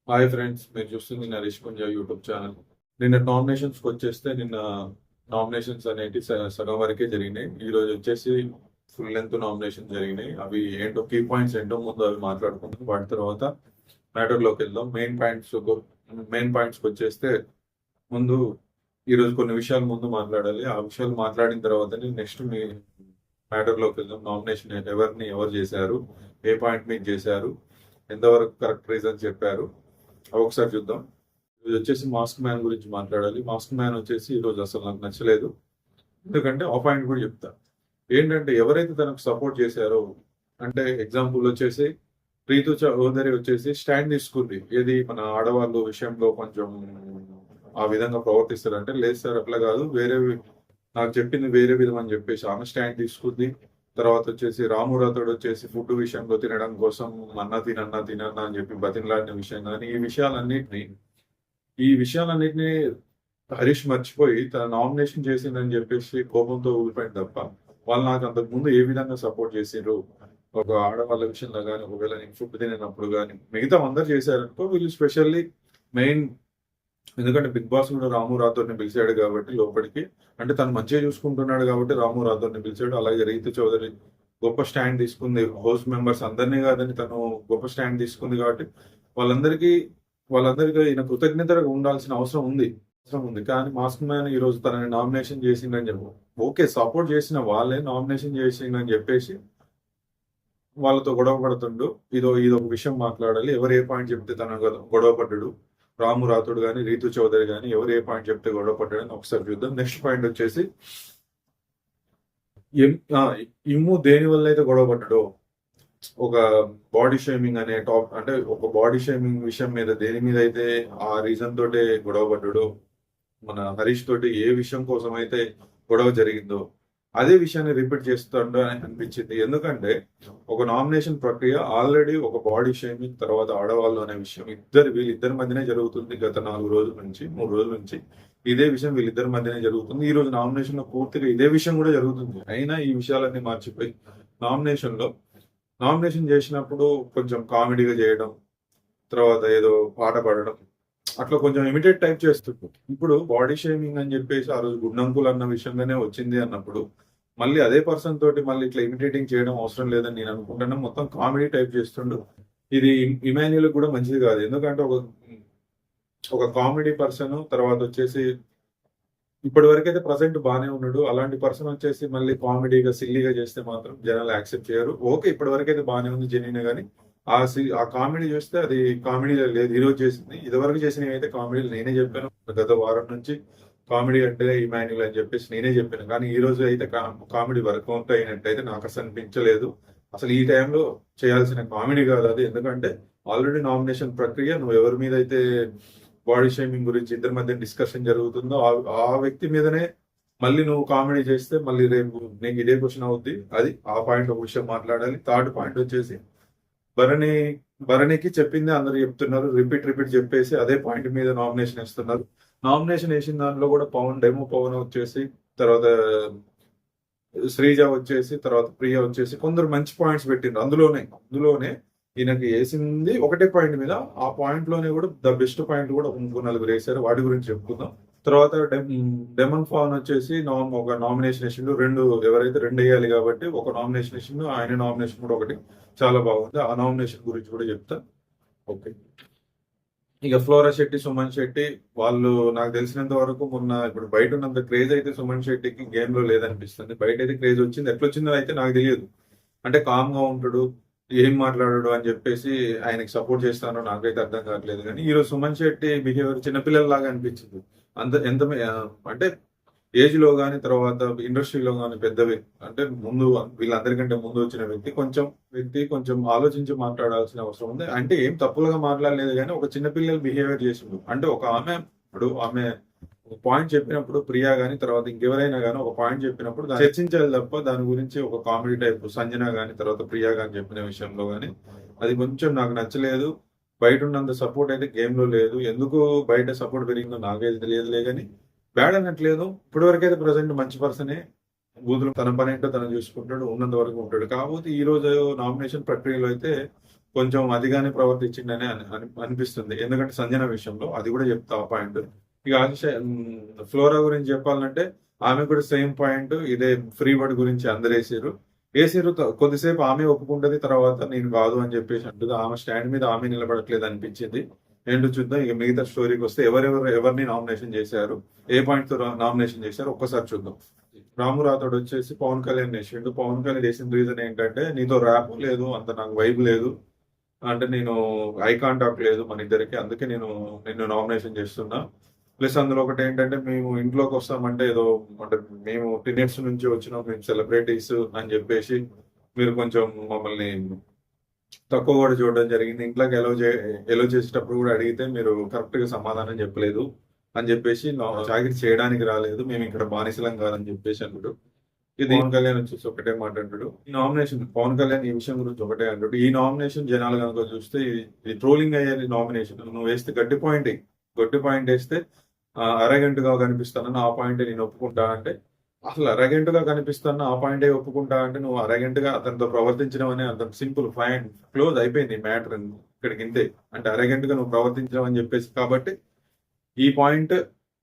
Hi friends, మీరు చూస్తుంది Naresh Punja YouTube channel. నిన్న నామినేషన్స్కి వచ్చేస్తే నిన్న నామినేషన్స్ అనేవి సగం వరకే జరిగినాయి. ఈ రోజు వచ్చేసి ఫుల్ లెంత్ నామినేషన్ జరిగినాయి. అవి ఏంటో కీ పాయింట్స్ ఏంటో ముందు అవి మాట్లాడుకుందాం. వాటి తర్వాత మ్యాటర్లోకి వెళ్దాం. మెయిన్ పాయింట్స్కి వచ్చేస్తే ముందు ఈరోజు కొన్ని విషయాలు ముందు మాట్లాడాలి. ఆ విషయాలు మాట్లాడిన తర్వాతనే నెక్స్ట్ మీ మ్యాటర్లోకి వెళ్దాం. నామినేషన్ ఎవరు చేశారు, ఏ పాయింట్ మీద చేశారు, ఎంతవరకు కరెక్ట్ రీజన్ చెప్పారు, అవి ఒకసారి చూద్దాం. ఇది వచ్చేసి మాస్క్ మ్యాన్ గురించి మాట్లాడాలి. మాస్క్ మ్యాన్ వచ్చేసి ఈరోజు అసలు నాకు నచ్చలేదు. ఎందుకంటే ఆ పాయింట్ కూడా చెప్తా. ఏంటంటే ఎవరైతే తనకు సపోర్ట్ చేశారో, అంటే ఎగ్జాంపుల్ వచ్చేసి ప్రీతు చౌదరి వచ్చేసి స్టాండ్ తీసుకుంది. ఏది మన ఆడవాళ్ళు విషయంలో కొంచెం ఆ విధంగా ప్రవర్తిస్తారు అంటే, లేదు సార్ అట్లా కాదు, నాకు చెప్పింది వేరే విధం అని చెప్పేసి ఆమె స్టాండ్ తీసుకుంది. తర్వాత వచ్చేసి రాము రాథోడ్ వచ్చేసి ఫుడ్ విషయంలో తినడం కోసం తినన్నా అని చెప్పి బతిమలాడిన విషయం కానీ ఈ విషయాలన్నిటిని హరీష్ మర్చిపోయి తన నామినేషన్ చేసిందని చెప్పేసి కోపంతో ఊడిపోయింది తప్ప, వాళ్ళు నాకు అంతకు ముందు ఏ విధంగా సపోర్ట్ చేసిండ్రు, ఒక ఆడవాళ్ళ విషయంలో కానీ, ఒకవేళ నేను ఫుడ్ తినప్పుడు కానీ, మిగతా అందరు చేశారనుకో, వీళ్ళు స్పెషల్లీ మెయిన్. ఎందుకంటే బిగ్ బాస్ కూడా రాము రాథోడ్ని పిలిచాడు కాబట్టి లోపలికి, అంటే తను మంచిగా చూసుకుంటున్నాడు కాబట్టి రాము రాథోడ్ని పిలిచాడు. అలాగే రీతు చౌదరి గొప్ప స్టాండ్ తీసుకుంది, హౌస్ మెంబర్స్ అందరినీ కాదని తను గొప్ప స్టాండ్ తీసుకుంది కాబట్టి వాళ్ళందరికీ ఈయన కృతజ్ఞతగా ఉండాల్సిన అవసరం ఉంది. కానీ మాస్క్ మ్యాన్ ఈ రోజు తనని నామినేషన్ చేసిందని చెప్పు, ఓకే సపోర్ట్ చేసిన వాళ్ళే నామినేషన్ చేసిందని చెప్పేసి వాళ్ళతో గొడవ పడుతుండు. ఇదొక విషయం మాట్లాడాలి. ఎవరు ఏ పాయింట్ చెప్తే తన గొడవ పడ్డాడు, రాము రాథోడ్ కానీ రీతు చౌదరి కానీ ఎవరు ఏ పాయింట్ చెప్తే గొడవ పడ్డాడని ఒకసారి చూద్దాం. నెక్స్ట్ పాయింట్ వచ్చేసి ఇమ్ము దేని వల్ల అయితే గొడవ పడ్డాడో, ఒక బాడీ షేమింగ్ అనే అంటే ఒక బాడీ షేమింగ్ విషయం మీద దేని మీద అయితే ఆ రీజన్ తోటే గొడవ పడ్డాడో, మన హరీష్ తోటి ఏ విషయం కోసం అయితే గొడవ జరిగిందో అదే విషయాన్ని రిపీట్ చేస్తుండ అని అనిపించింది. ఎందుకంటే ఒక నామినేషన్ ప్రక్రియ ఆల్రెడీ ఒక బాడీ షేమింగ్ తర్వాత ఆడవాళ్ళు అనే విషయం వీళ్ళిద్దరి మధ్యనే జరుగుతుంది. గత 3 రోజుల నుంచి ఇదే విషయం వీళ్ళిద్దరి మధ్యనే జరుగుతుంది. ఈ రోజు నామినేషన్ లో పూర్తిగా ఇదే విషయం కూడా జరుగుతుంది. అయినా ఈ విషయాలన్నీ మర్చిపోయి నామినేషన్ చేసినప్పుడు కొంచెం కామెడీగా చేయడం, తర్వాత ఏదో పాట పాడడం, అట్లా కొంచెం ఇమిటేట్ టైప్ చేస్తుంటారు. ఇప్పుడు బాడీ షేమింగ్ అని చెప్పేసి ఆ రోజు గుండంకుల్ అన్న విషయంగానే వచ్చింది అన్నప్పుడు మళ్ళీ అదే పర్సన్ తోటి మళ్ళీ ఇట్లా ఇమిటేటింగ్ చేయడం అవసరం లేదని నేను అనుకుంటున్నాను. మొత్తం కామెడీ టైప్ చేస్తుండు. ఇది ఇమాన్యుల్ కూడా మంచిది కాదు. ఎందుకంటే ఒక కామెడీ పర్సన్ తర్వాత వచ్చేసి ఇప్పటి వరకు అయితే ప్రజెంట్ బాగానే ఉన్నాడు. అలాంటి పర్సన్ వచ్చేసి మళ్ళీ కామెడీగా సిల్లీగా చేస్తే మాత్రం జనాలు యాక్సెప్ట్ చేయరు. ఓకే ఇప్పటి వరకు అయితే బాగానే ఉంది జెన్యున్ కానీ ఆ కామెడీ చూస్తే అది కామెడీ లేదు. ఈరోజు చేసింది, ఇదివరకు చేసినవి అయితే కామెడీలు నేనే చెప్పాను. గత వారం నుంచి కామెడీ అంటే ఇమాన్యుల్ అని చెప్పేసి నేనే చెప్పాను. కానీ ఈ రోజు అయితే కామెడీ వర్కౌట్ అయినట్టయితే నాకు అసలు అనిపించలేదు. అసలు ఈ టైంలో చేయాల్సిన కామెడీ కాదు అది. ఎందుకంటే ఆల్రెడీ నామినేషన్ ప్రక్రియ, నువ్వు ఎవరి మీద అయితే బాడీ షేమింగ్ గురించి ఇద్దరి మధ్య డిస్కషన్ జరుగుతుందో ఆ వ్యక్తి మీదనే మళ్ళీ నువ్వు కామెడీ చేస్తే మళ్ళీ రేపు నీకు ఇదే క్వశ్చన్ అవుద్ది. అది ఆ పాయింట్ ఒక విషయం మాట్లాడాలి. థర్డ్ పాయింట్ వచ్చేసి భరణికి చెప్పింది అందరు చెప్తున్నారు, రిపీట్ చెప్పేసి అదే పాయింట్ మీద నామినేషన్ ఇస్తున్నారు. నామినేషన్ వేసిన దాంట్లో కూడా పవన్ వచ్చేసి, తర్వాత శ్రీజ వచ్చేసి, తర్వాత ప్రియ వచ్చేసి కొందరు మంచి పాయింట్స్ పెట్టిండ్రు. అందులోనే ఈయనకి వేసింది ఒకటే పాయింట్ మీద, ఆ పాయింట్ లోనే కూడా ద బెస్ట్ పాయింట్ కూడా ఇంకో 4 వేశారు. వాటి గురించి చెప్పుకుందాం. తర్వాత డెమన్ ఫాన్ వచ్చేసి ఒక నామినేషన్ వేసిండు. ఎవరైతే 2 వేయాలి కాబట్టి ఒక నామినేషన్ వేసిండు. ఆయన నామినేషన్ కూడా ఒకటి చాలా బాగుంది. ఆ నామినేషన్ గురించి కూడా చెప్తా. ఓకే, ఇక ఫ్లోరా శెట్టి, సుమన్ శెట్టి వాళ్ళు నాకు తెలిసినంత వరకు ఇప్పుడు బయట ఉన్నంత క్రేజ్ అయితే సుమన్ శెట్టికి గేమ్ లో లేదనిపిస్తుంది. బయట అయితే క్రేజ్ వచ్చింది, ఎట్లొచ్చిందో అయితే నాకు తెలియదు. అంటే కామ్ గా ఉంటాడు, ఏం మాట్లాడాడు అని చెప్పేసి ఆయనకి సపోర్ట్ చేస్తానో నాకైతే అర్థం కావట్లేదు. కానీ ఈరోజు సుమన్ శెట్టి బిహేవియర్ చిన్నపిల్లల్లాగా అనిపించింది. ఎంత అంటే ఏజ్ లో కానీ, తర్వాత ఇండస్ట్రీలో కానీ పెద్ద వ్యక్తి, అంటే వీళ్ళందరికంటే ముందు వచ్చిన కొంచెం ఆలోచించి మాట్లాడాల్సిన అవసరం ఉంది. అంటే ఏం తప్పులుగా మాట్లాడలేదు కానీ ఒక చిన్నపిల్లలు బిహేవియర్ చేసిండు. అంటే ఆమె పాయింట్ చెప్పినప్పుడు, ప్రియా గానీ తర్వాత ఇంకెవరైనా కానీ ఒక పాయింట్ చెప్పినప్పుడు చర్చించాలి తప్ప దాని గురించి ఒక కామెడీ టైప్ సంజన గానీ తర్వాత ప్రియా గాని చెప్పిన విషయంలో గానీ అది కొంచెం నాకు నచ్చలేదు. బయట ఉన్నంత సపోర్ట్ అయితే గేమ్ లో లేదు. ఎందుకు బయట సపోర్ట్ పెరిగిందో నాకైతే తెలియదులే కానీ బ్యాడ్ అనట్లేదు. ఇప్పటి వరకు అయితే ప్రజెంట్ మంచి పర్సనే, బూతులు తన పని ఏంటో తను చూసుకుంటాడు, ఉన్నంత వరకు ఉంటాడు. కాకపోతే ఈ రోజు నామినేషన్ ప్రక్రియలో అయితే కొంచెం అతిగానే ప్రవర్తించిండని అనిపిస్తుంది. ఎందుకంటే సంజన విషయంలో అది కూడా చెప్తా ఆ పాయింట్. ఇక ఫ్లోరా గురించి చెప్పాలంటే ఆమె కూడా సేమ్ పాయింట్ ఇదే ఫ్రీ బర్డ్ గురించి అందరు వేసిరు కొద్దిసేపు ఆమె ఒప్పుకుంటది, తర్వాత నేను కాదు అని చెప్పేసి అంటుంది. ఆమె స్టాండ్ మీద ఆమె నిలబడట్లేదు అనిపించింది. ఏంటో చూద్దాం. ఇక మిగతా స్టోరీకి వస్తే ఎవరిని నామినేషన్ చేశారు, ఏ పాయింట్ తో నామినేషన్ చేశారు ఒక్కసారి చూద్దాం. రాము రాథోడ్ వచ్చేసి పవన్ కళ్యాణ్ వేసిండు. పవన్ కళ్యాణ్ వేసిన రీజన్ ఏంటంటే నీతో ర్యాప్ లేదు, అంత నాకు వైబ్ లేదు, అంటే నేను ఐ కాంటాక్ట్ లేదు మన ఇద్దరికి, అందుకే నేను నిన్ను నామినేషన్ చేస్తున్నా. ప్లస్ అందులో ఒకటి ఏంటంటే మేము ఇంట్లోకి వస్తామంటే ఏదో అంటే మేము టీనేజ్ నుంచి వచ్చినాం, మేము సెలబ్రిటీస్ అని చెప్పేసి మీరు కొంచెం మమ్మల్ని తక్కువ కూడా చూడడం జరిగింది. ఇంట్లోకి ఎలో చేసేటప్పుడు కూడా అడిగితే మీరు కరెక్ట్ గా సమాధానం చెప్పలేదు అని చెప్పేసి చాకరీ చేయడానికి రాలేదు, మేము ఇక్కడ బానిసలం కాదని చెప్పేసి అన్నాడు. ఇది పవన్ కళ్యాణ్ వచ్చేసి ఒకటే మాట అంటాడు. ఈ నామినేషన్ పవన్ కళ్యాణ్ ఈ విషయం గురించి ఒకటే అంటాడు. ఈ నామినేషన్ జనాలు కనుక చూస్తే ఇది ట్రోలింగ్ అయ్యేది నామినేషన్. నువ్వు వేస్తే గట్టి పాయింట్ వేస్తే అరగంట్ గా కనిపిస్తానని ఆ పాయింట్ నేను ఒప్పుకుంటా అంటే, అసలు అరగంట్ గా కనిపిస్తాను ఆ పాయింటే ఒప్పుకుంటా అంటే నువ్వు అరగంట్ గా అతనితో ప్రవర్తించడం అనే అతను సింపుల్ ఫైన్ క్లోజ్ అయిపోయింది మ్యాటర్ ఇక్కడికి ఇంతే. అంటే అరగంట్ గా నువ్వు ప్రవర్తించడం అని చెప్పేసి కాబట్టి ఈ పాయింట్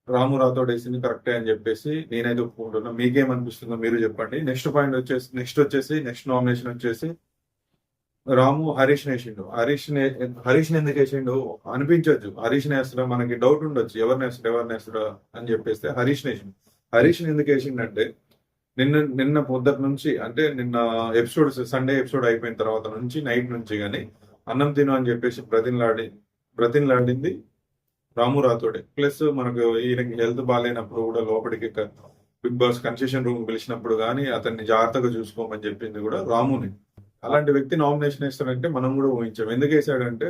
రాము రాథోడ్ వేసింది కరెక్టే అని చెప్పేసి నేనైతే ఒప్పుకుంటున్నా. మీకేమనిపిస్తుందో మీరు చెప్పండి. నెక్స్ట్ నామినేషన్ వచ్చేసి రాము హరీష్ వేసిండు. హరీష్ ఎందుకు వేసిండు అనిపించవచ్చు, హరీష్ వేస్తాడా మనకి డౌట్ ఉండొచ్చు, ఎవరిని వేస్తాడా అని చెప్పేస్తే హరీష్ ఎందుకు వేసిండంటే నిన్న పొద్దుటి నుంచి అంటే నిన్న సండే ఎపిసోడ్ అయిపోయిన తర్వాత నుంచి నైట్ నుంచి కానీ అన్నం తిను అని చెప్పేసి బ్రతిన్లాడింది రాము రాథోడే. ప్లస్ మనకు ఈయనకి హెల్త్ బాగాలేనప్పుడు కూడా లోపలికి బిగ్ బాస్ కన్సెషన్ రూమ్ పిలిచినప్పుడు కానీ అతన్ని జాగ్రత్తగా చూసుకోమని చెప్పింది కూడా రాముని. అలాంటి వ్యక్తి నామినేషన్ వేస్తాడంటే మనం కూడా ఊహించాం. ఎందుకు వేసాడంటే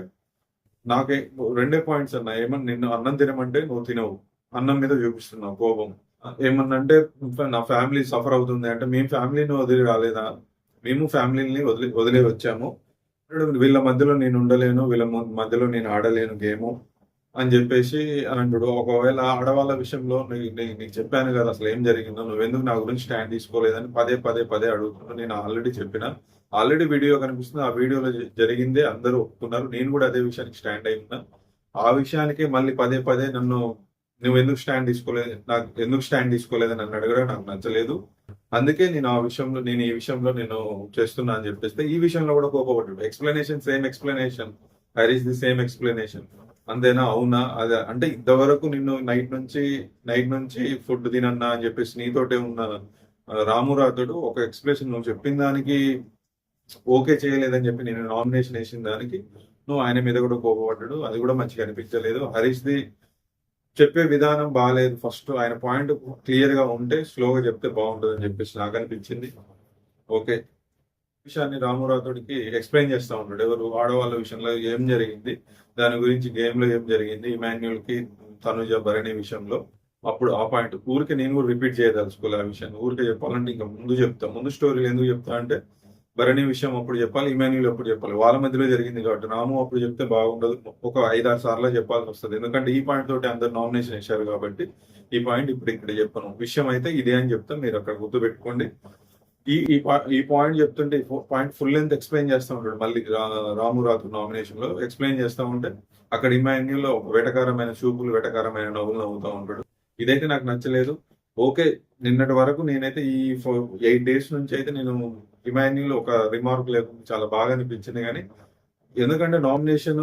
నాకే రెండే పాయింట్స్ అన్నా. ఏమన్నా నిన్ను అన్నం తినమంటే నువ్వు తినవు, అన్నం మీద చూపిస్తున్నావు కోపం. ఏమన్నా అంటే నా ఫ్యామిలీ సఫర్ అవుతుంది అంటే మేము ఫ్యామిలీని వదిలి రాలేదా, మేము ఫ్యామిలీని వదిలే వచ్చాము, వీళ్ళ మధ్యలో నేను ఉండలేను, వీళ్ళ మధ్యలో నేను ఆడలేను గేము అని చెప్పేసి అని అంటాడు. ఒకవేళ ఆడవాళ్ళ విషయంలో నీకు చెప్పాను కదా అసలు ఏం జరిగిందో, నువ్వెందుకు నా గురించి స్టాండ్ తీసుకోలేదని పదే అడుగుతున్నాను. నేను ఆల్రెడీ చెప్పిన, ఆల్రెడీ వీడియో కనిపిస్తుంది, ఆ వీడియోలో జరిగిందే అందరూ ఒప్పుకున్నారు. నేను కూడా అదే విషయానికి స్టాండ్ అయి ఉన్నా. ఆ విషయానికి మళ్ళీ పదే నన్ను నువ్వు ఎందుకు స్టాండ్ తీసుకోలేదని నన్ను అడగడం నాకు నచ్చలేదు. అందుకే నేను ఈ విషయంలో నేను చేస్తున్నా అని చెప్పేస్తే ఈ విషయంలో కూడా కోపపడ్డాడు. Same explanation Harish the same explanation. అంతేనా, అవునా, అదే అంటే ఇంతవరకు నిన్ను నైట్ నుంచి ఫుడ్ తినన్నా అని చెప్పేసి నీతోటే ఉన్న రాము రాథోడ్ ఒక ఎక్స్ప్లెనేషన్ నువ్వు చెప్పిన దానికి ఓకే చేయలేదని చెప్పి నేను నామినేషన్ వేసిన దానికి నువ్వు ఆయన మీద కూడా కోపపడ్డాడు. అది కూడా మంచిగా అనిపించలేదు. హరీష్ ది చెప్పే విధానం బాగాలేదు. ఫస్ట్ ఆయన పాయింట్ క్లియర్ గా ఉంటే స్లోగా చెప్తే బాగుంటుంది అని చెప్పేసి నాకు అనిపించింది. ఓకే, విషయాన్ని రాము రాథోడ్కి ఎక్స్ప్లెయిన్ చేస్తూ ఉంటాడు. ఎవరు ఆడవాళ్ళ విషయంలో ఏం జరిగింది, దాని గురించి గేమ్ లో ఏం జరిగింది, ఇమాన్యుల్ కి తనుజ భరణి విషయంలో. అప్పుడు ఆ పాయింట్ ఊరికి నేను కూడా రిపీట్ చేయదలుచుకోవాలి. ఆ విషయాన్ని ఊరికే చెప్పాలంటే ఇంకా ముందు స్టోరీలు ఎందుకు చెప్తా అంటే భరణి విషయం అప్పుడు చెప్పాలి, ఇమాన్యుల్ అప్పుడు చెప్పాలి, వాళ్ళ మధ్యలో జరిగింది కాబట్టి. రాము అప్పుడు చెప్తే బాగుండదు, ఒక 5-6 సార్లు చెప్పాల్సి వస్తుంది. ఎందుకంటే ఈ పాయింట్ తోటి అందరు నామినేషన్ వేశారు కాబట్టి ఈ పాయింట్ ఇక్కడ చెప్పను. విషయం అయితే ఇదే అని చెప్తా, మీరు అక్కడ గుర్తు పెట్టుకోండి. ఈ పాయింట్ చెప్తుంటే పాయింట్ ఫుల్ లెంత్ ఎక్స్ప్లెయిన్ చేస్తూ ఉంటాడు. మళ్ళీ రాము రాథోడ్ నామినేషన్ లో ఎక్స్ప్లెయిన్ చేస్తూ ఉంటే అక్కడ ఇమాన్యుల్ లో వెటకారమైన చూపులు, వెటకారమైన నవ్వులు నవ్వుతూ ఉంటాడు. ఇదైతే నాకు నచ్చలేదు. ఓకే, నిన్నటి వరకు నేనైతే ఈ 8 days నుంచి అయితే నేను ఇమాన్యుల్ ఒక రిమార్క్ లేకుండా చాలా బాగా అనిపించింది. కానీ ఎందుకంటే నామినేషన్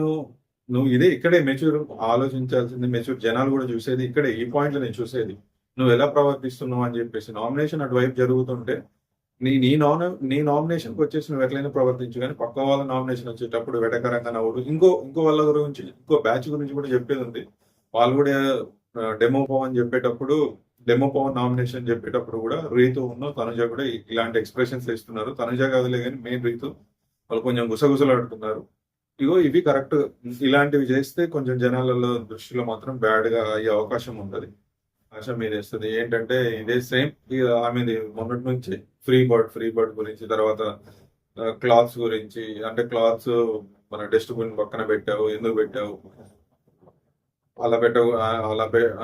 నువ్వు ఇక్కడే మెచ్యూర్ ఆలోచించాల్సింది, మెచ్యూర్ జనాలు కూడా చూసేది ఇక్కడే, ఈ పాయింట్ లో నేను చూసేది నువ్వు ఎలా ప్రవర్తిస్తున్నావు అని చెప్పేసి. నామినేషన్ అటువైపు జరుగుతుంటే నీ నామినేషన్కి వచ్చేసి నువ్వు ఎట్లయినా ప్రవర్తించు, కానీ పక్క వాళ్ళ నామినేషన్ వచ్చేటప్పుడు వెటకరంగా నవ్వుడు. ఇంకో వాళ్ళ గురించి, ఇంకో బ్యాచ్ గురించి కూడా చెప్పేది ఉంది. వాళ్ళు కూడా డెమో పవన్ నామినేషన్ చెప్పేటప్పుడు కూడా రీతు తనుజ కూడా ఇలాంటి ఎక్స్ప్రెషన్స్ ఇస్తున్నారు. తనుజ కాదులే కానీ మెయిన్ రీతు వాళ్ళు కొంచెం గుసగుసలాడుతున్నారు. ఇవి కరెక్ట్. ఇలాంటివి చేస్తే కొంచెం జనాలలో దృష్టిలో మాత్రం బ్యాడ్ గా అయ్యే అవకాశం ఉంటుంది. ఆశ మీద వేస్తుంది. ఏంటంటే ఇదే సేమ్ ఆమెది మొన్నటి నుంచి ఫ్రీ బర్డ్ గురించి, తర్వాత క్లాత్స్ గురించి, అంటే క్లాత్స్ మన డస్ట్బిన్ పక్కన పెట్టావు, ఎందుకు పెట్టావు, అలా పెట్టవు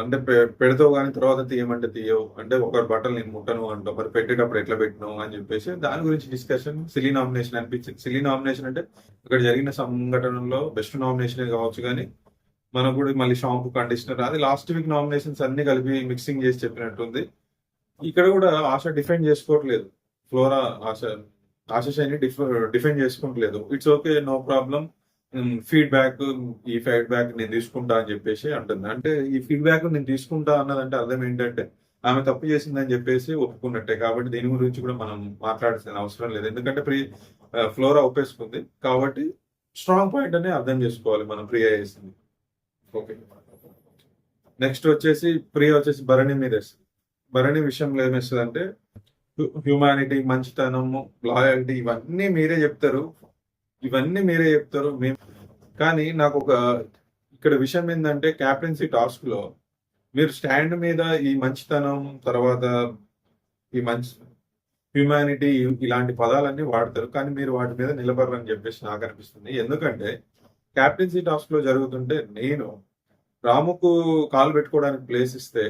అంటే పెడతావు కానీ తర్వాత తీయమంటే తీయవు అంటే ఒకరి బట్టలు నేను ముట్టను అంటావు మరి పెట్టేటప్పుడు ఎట్లా పెట్టినావు అని చెప్పేసి దాని గురించి డిస్కషన్ సిలీ నామినేషన్ అనిపించింది. సిలీ నామినేషన్ అంటే ఇక్కడ జరిగిన సంఘటనలో బెస్ట్ నామినేషన్ కావచ్చు కానీ మనకు కూడా మళ్ళీ షాంపూ కండిషనర్ అది లాస్ట్ వీక్ నామినేషన్స్ అన్ని కలిపి మిక్సింగ్ చేసి చెప్పినట్టుంది. ఇక్కడ కూడా ఆశ డిఫెండ్ చేసుకోవట్లేదు. ఫ్లోరా ఆశ శైని డిఫెండ్ చేసుకోవట్లేదు. It's okay, no problem, feedback ఈ ఫీడ్బ్యాక్ నేను తీసుకుంటా అని చెప్పేసి అంటుంది. అంటే ఈ ఫీడ్బ్యాక్ నేను తీసుకుంటా అన్నదంటే అర్థం ఏంటంటే ఆమె తప్పు చేసిందని చెప్పేసి ఒప్పుకున్నట్టే. కాబట్టి దీని గురించి కూడా మనం మాట్లాడాల్సిన అవసరం లేదు. ఎందుకంటే ఫ్లోరా ఒప్పేసుకుంది కాబట్టి స్ట్రాంగ్ పాయింట్ అనే అర్థం చేసుకోవాలి మనం ప్రియా చేసింది. ఓకే, నెక్స్ట్ వచ్చేసి ప్రియా వచ్చేసి భరణి మీద వేస్తుంది. భరణి విషయంలో ఏమేస్తుంది అంటే హ్యూమానిటీ, మంచితనము, లాయల్టీ ఇవన్నీ మీరే చెప్తారు, మేము కానీ నాకు ఒక ఇక్కడ విషయం ఏంటంటే క్యాప్టెన్సీ టాస్క్ లో మీరు స్టాండ్ మీద ఈ మంచితనం తర్వాత ఈ మంచి హ్యూమానిటీ ఇలాంటి పదాలన్నీ వాడతారు కానీ మీరు వాటి మీద నిలబడరని చెప్పేసి నాకు అనిపిస్తుంది. ఎందుకంటే క్యాప్టెన్సీ టాస్క్ లో జరుగుతుంటే నేను రాముకు కాలు పెట్టుకోవడానికి ప్లేస్ ఇస్తే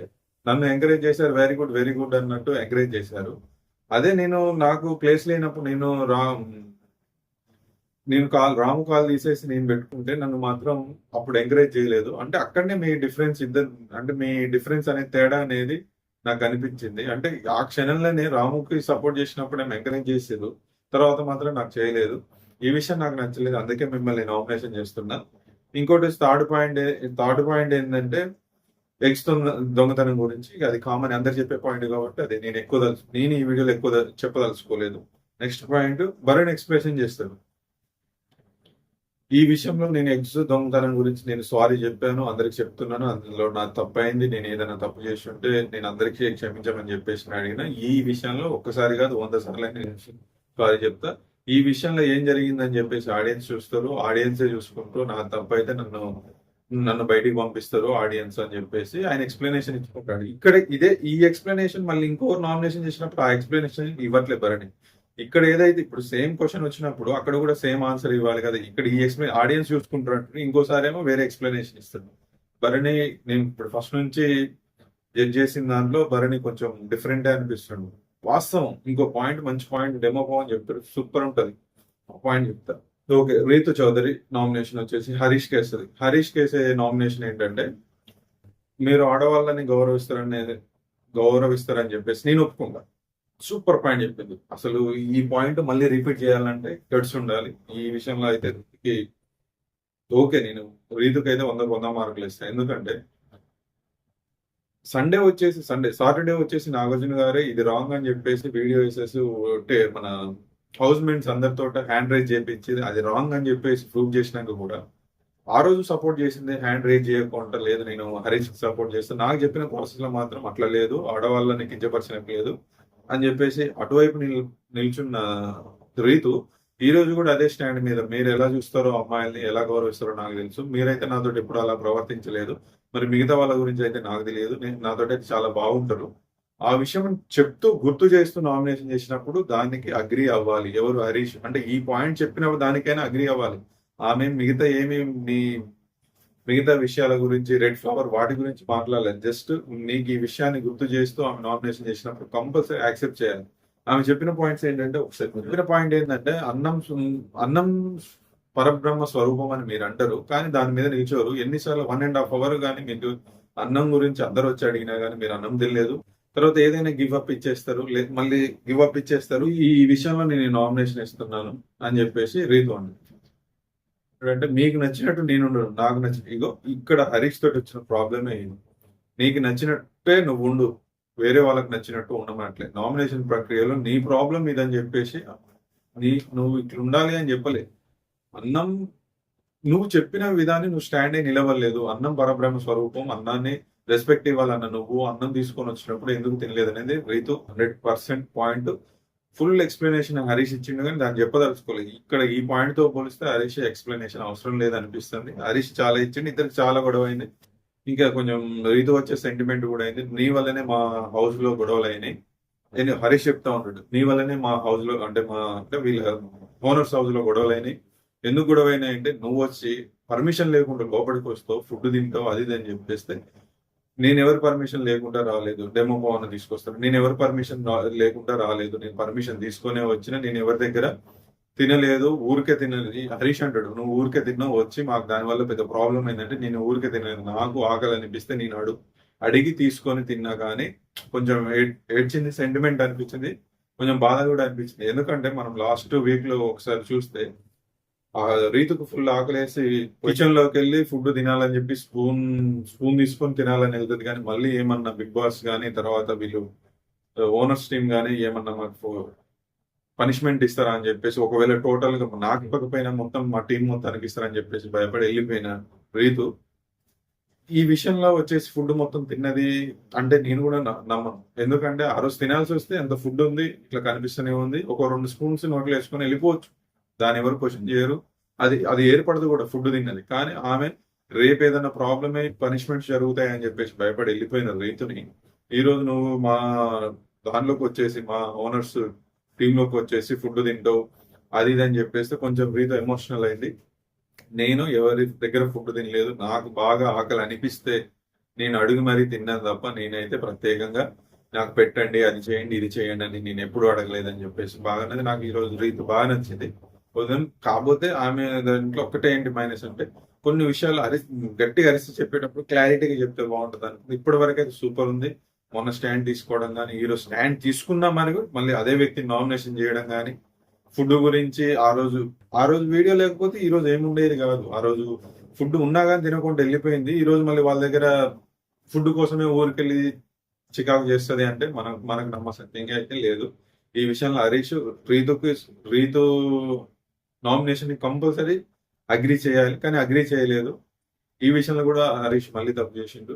నన్ను ఎంకరేజ్ చేశారు, వెరీ గుడ్ అన్నట్టు ఎంకరేజ్ చేశారు. అదే నాకు ప్లేస్ లేనప్పుడు రాము కాల్ తీసేసి నేను పెట్టుకుంటే నన్ను మాత్రం అప్పుడు ఎంకరేజ్ చేయలేదు. అంటే అక్కడనే మీ డిఫరెన్స్ మీ డిఫరెన్స్ అనే తేడా అనేది నాకు అనిపించింది. అంటే ఆ క్షణంలోనే రాముకి సపోర్ట్ చేసినప్పుడు నేను ఎంకరేజ్ చేసేది, తర్వాత మాత్రం నాకు చేయలేదు. ఈ విషయం నాకు నచ్చలేదు, అందుకే మిమ్మల్ని నామినేషన్ చేస్తున్నా. ఇంకోటి థర్డ్ పాయింట్ ఏంటంటే ఎగ్స్ దొంగతనం గురించి. అది కామన్ అందరు చెప్పే పాయింట్ కాబట్టి అది నేను ఈ వీడియోలో ఎక్కువ చెప్పదలుచుకోలేదు. నెక్స్ట్ పాయింట్ భరణ్ ఎక్స్ప్రెషన్ చేస్తాడు. ఈ విషయంలో నేను ఎగ్స్ దొంగతనం గురించి నేను సారీ చెప్పాను, అందరికి చెప్తున్నాను, అందులో నా తప్పు అయింది, నేను ఏదైనా తప్పు చేసి ఉంటే నేను అందరికీ క్షమించమని చెప్పేసి అడిగిన. ఈ విషయంలో ఒక్కసారి కాదు 100 సార్లు నేను సారీ చెప్తా. ఈ విషయంలో ఏం జరిగిందని చెప్పేసి ఆడియన్స్ చూస్తారు, ఆడియన్సే చూసుకుంటూ నా తప్పు అయితే నన్ను బయటికి పంపిస్తారు ఆడియన్స్ అని చెప్పేసి ఆయన ఎక్స్ప్లెనేషన్ ఇచ్చుకుంటాడు. ఇక్కడ ఈ ఎక్స్ప్లెనేషన్ మళ్ళీ ఇంకో నామినేషన్ చేసినప్పుడు ఆ ఎక్స్ప్లెనేషన్ ఇవ్వట్లేదు భరణి. ఇక్కడ ఏదైతే ఇప్పుడు సేమ్ క్వశ్చన్ వచ్చినప్పుడు అక్కడ కూడా సేమ్ ఆన్సర్ ఇవ్వాలి కదా. ఇక్కడ ఈ ఆడియన్స్ చూసుకుంటారంటే ఇంకోసారి ఏమో వేరే ఎక్స్ప్లెనేషన్ ఇస్తాడు భరణి. నేను ఇప్పుడు ఫస్ట్ నుంచి జడ్జ్ చేసిన దాంట్లో భరణి కొంచెం డిఫరెంట్ అనిపిస్తుంది. వాస్తవం ఇంకో పాయింట్, మంచి పాయింట్ డెమో అని చెప్తారు, సూపర్ ఉంటది, పాయింట్ చెప్తా. ఓకే, రీతు చౌదరి నామినేషన్ వచ్చేసి హరీష్ కేసే నామినేషన్ ఏంటంటే మీరు ఆడవాళ్ళని గౌరవిస్తారని చెప్పేసి నేను ఒప్పుకుంటా. సూపర్ పాయింట్ చెప్పింది. అసలు ఈ పాయింట్ మళ్ళీ రిపీట్ చేయాలంటే గట్స్ ఉండాలి. ఈ విషయంలో అయితే ఓకే, నేను రీతుకి అయితే 100 మార్కులు ఇస్తాను. ఎందుకంటే సాటర్డే వచ్చేసి నాగార్జున గారే ఇది రాంగ్ అని చెప్పేసి వీడియో వేసేసి మన హౌస్ మేట్స్ అందరితో హ్యాండ్ రైజ్ చేయించి అది రాంగ్ అని చెప్పేసి ప్రూవ్ చేసినాక కూడా ఆ రోజు సపోర్ట్ చేసింది హ్యాండ్ రైజ్ చేయకుండా లేదు, నేను హరీష్ సపోర్ట్ చేస్తాను, నాకు చెప్పిన ప్రాసెస్ లో మాత్రం అట్లా లేదు, ఆడవాళ్ళని కించపరచడం లేదు అని చెప్పేసి అటువైపు నిల్చున్న రీతు ఈ రోజు కూడా అదే స్టాండ్ మీద. మీరు ఎలా చూస్తారో అమ్మాయిల్ని ఎలా గౌరవిస్తారో నాకు తెలుసు, మీరైతే నాతో ఎప్పుడు అలా ప్రవర్తించలేదు, మరి మిగతా వాళ్ళ గురించి అయితే నాకు తెలియదు, నాతో అయితే చాలా బాగుంటారు. ఆ విషయం చెప్తూ గుర్తు చేస్తూ నామినేషన్ చేసినప్పుడు దానికి అగ్రి అవ్వాలి. ఎవరు? హరీష్. అంటే ఈ పాయింట్ చెప్పినప్పుడు దానికైనా అగ్రి అవ్వాలి. ఆమె మిగతా విషయాల గురించి రెడ్ ఫ్లవర్ వాటి గురించి మాట్లాడలేదు. జస్ట్ నీకు ఈ విషయాన్ని గుర్తు చేస్తూ ఆమె నామినేషన్ చేసినప్పుడు కంపల్సరీ యాక్సెప్ట్ చేయాలి. ఆమె చెప్పిన పాయింట్స్ ఏంటంటే చెప్పిన పాయింట్ ఏంటంటే అన్నం పరబ్రహ్మ స్వరూపం అని మీరు అంటారు కానీ దాని మీద నిల్చోరు. ఎన్నిసార్లు 1.5 hours కానీ మీకు అన్నం గురించి అందరు వచ్చి అడిగినా కానీ మీరు అన్నం తెలియదు. తర్వాత ఏదైనా గివ్ అప్ ఇచ్చేస్తారు, మళ్ళీ గివ్ అప్ ఇచ్చేస్తారు. ఈ విషయంలో నేను నామినేషన్ ఇస్తున్నాను అని చెప్పేసి రీతు అన్నది. అంటే మీకు నచ్చినట్టు నేను నాకు ఇగో ఇక్కడ హరీష్ తోటి వచ్చిన ప్రాబ్లమే ఇది. నీకు నచ్చినట్టే నువ్వు ఉండు, వేరే వాళ్ళకి నచ్చినట్టు ఉండమనట్లే. నామినేషన్ ప్రక్రియలో నీ ప్రాబ్లం ఇదని చెప్పేసి నువ్వు ఇట్లా ఉండాలి అని చెప్పలే. అన్నం నువ్వు చెప్పిన విధాన్ని నువ్వు స్టాండ్ అయి నిలవలేదు. అన్నం పరబ్రహ్మ స్వరూపం, అన్నాన్ని రెస్పెక్ట్ ఇవ్వాలన్న నువ్వు అన్నం తీసుకొని వచ్చినప్పుడు ఎందుకు తినలేదు అనేది Ritu 100% point. Full explanation Harish ఇచ్చిండు కానీ దాన్ని చెప్పదలుచుకోలేదు. ఇక్కడ ఈ పాయింట్ తో పోలిస్తే హరీష్ ఎక్స్ప్లెనేషన్ అవసరం లేదనిపిస్తుంది. హరీష్ చాలా ఇచ్చిండు, ఇద్దరికి చాలా గొడవ అయింది. ఇంకా కొంచెం రీతు వచ్చే సెంటిమెంట్ కూడా అయింది. నీ వల్లనే మా హౌస్ లో గొడవలు అయినాయి. నేను హరీష్ చెప్తా ఉంటాడు, నీ వల్లనే మా హౌస్ లో అంటే వీళ్ళ ఓనర్స్ హౌస్ లో గొడవలు అయినాయి. ఎందుకు గొడవ అయినాయి అంటే నువ్వు వచ్చి పర్మిషన్ లేకుండా లోపలికి వస్తావు, ఫుడ్ తింటావు, అది ఇది అని చెప్పేస్తే నేను ఎవరి పర్మిషన్ లేకుండా రాలేదు. డెమో పవన్ తీసుకొస్తాను. నేను ఎవరి పర్మిషన్ లేకుండా రాలేదు. నేను పర్మిషన్ తీసుకునే వచ్చిన, నేను ఎవరి దగ్గర తినలేదు, ఊరికే తినలేదు. హరీష్ అంటాడు, నువ్వు ఊరికే తిన్నావు వచ్చి, మాకు దానివల్ల పెద్ద ప్రాబ్లం ఏంటంటే నేను ఊరికే తినలేదు, నాకు ఆకలి అనిపిస్తే నేను అడిగి తీసుకొని తిన్నా. కానీ కొంచెం ఏడ్చింది, సెంటిమెంట్ అనిపించింది, కొంచెం బాధ కూడా అనిపించింది. ఎందుకంటే మనం లాస్ట్ వీక్ లో ఒకసారి చూస్తే ఆ రీతుకు ఫుల్ ఆకలేసి కిచెన్ లోకి వెళ్ళి ఫుడ్ తినాలని చెప్పి స్పూన్ తీసుకొని తినాలని వెళ్తుంది. కానీ మళ్ళీ ఏమన్నా బిగ్ బాస్ కానీ తర్వాత వీళ్ళు ఓనర్స్ టీమ్ కానీ ఏమన్నా మాకు పనిష్మెంట్ ఇస్తారా అని చెప్పేసి, ఒకవేళ టోటల్ గా నాకు ఇవ్వకపోయినా మొత్తం మా టీం మొత్తానికి ఇస్తారని చెప్పేసి భయపడి వెళ్ళిపోయిన రీతు ఈ విషయంలో వచ్చేసి ఫుడ్ మొత్తం తిన్నది అంటే నేను కూడా నమ్మను. ఎందుకంటే ఆ రోజు తినాల్సి వస్తే ఎంత ఫుడ్ ఉంది, ఇట్లా కనిపిస్తూనే ఉంది, ఒక 2 స్పూన్స్ నోట్లు వేసుకొని వెళ్ళిపోవచ్చు, దాని ఎవరు క్వశ్చన్ చేయరు. అది ఏర్పడదు కూడా ఫుడ్ తిన్నది. కానీ ఆమె రేపు ఏదైనా ప్రాబ్లమ్ అయి పనిష్మెంట్స్ జరుగుతాయని చెప్పేసి భయపడి వెళ్ళిపోయిన రీతుని ఈ రోజు నువ్వు మా దానిలోకి వచ్చేసి, మా ఓనర్స్ టీంలోకి వచ్చేసి ఫుడ్ తింటావు అది ఇది అని చెప్పేస్తే కొంచెం రీతు ఎమోషనల్ అయింది. నేను ఎవరి దగ్గర ఫుడ్ తినలేదు, నాకు బాగా ఆకలి అనిపిస్తే నేను అడుగు మరీ తిన్నాను తప్ప నేనైతే ప్రత్యేకంగా నాకు పెట్టండి, అది చేయండి, ఇది చేయండి అని నేను ఎప్పుడు అడగలేదని చెప్పేసి బాగా నాకు ఈ రోజు రీతి బాగా నచ్చింది. కాకపోతే ఆమె దాంట్లో ఒక్కటే ఏంటి మైనస్ అంటే, కొన్ని విషయాలు గట్టిగా అరిసి చెప్పేటప్పుడు క్లారిటీగా చెప్తే బాగుంటుంది అనుకుంది. ఇప్పటి వరకు అయితే సూపర్ ఉంది. మొన్న స్టాండ్ తీసుకోవడం కానీ, ఈరోజు స్టాండ్ తీసుకున్నామని మళ్ళీ అదే వ్యక్తిని నామినేషన్ చేయడం కానీ, ఫుడ్ గురించి ఆ రోజు వీడియో లేకపోతే ఈ రోజు ఏముండేది కాదు. ఆ రోజు ఫుడ్ ఉన్నా కానీ తినకుండా వెళ్ళిపోయింది. ఈ రోజు మళ్ళీ వాళ్ళ దగ్గర ఫుడ్ కోసమే ఊరికెళ్ళి చికాకు చేస్తుంది అంటే మనకు నమ్మసత్యంగా అయితే లేదు. ఈ విషయంలో Harish Ritu nomination compulsory agree చేయాలి, కానీ అగ్రి చేయలేదు. ఈ విషయంలో కూడా హరీష్ మళ్ళీ తప్పు చేసిండు.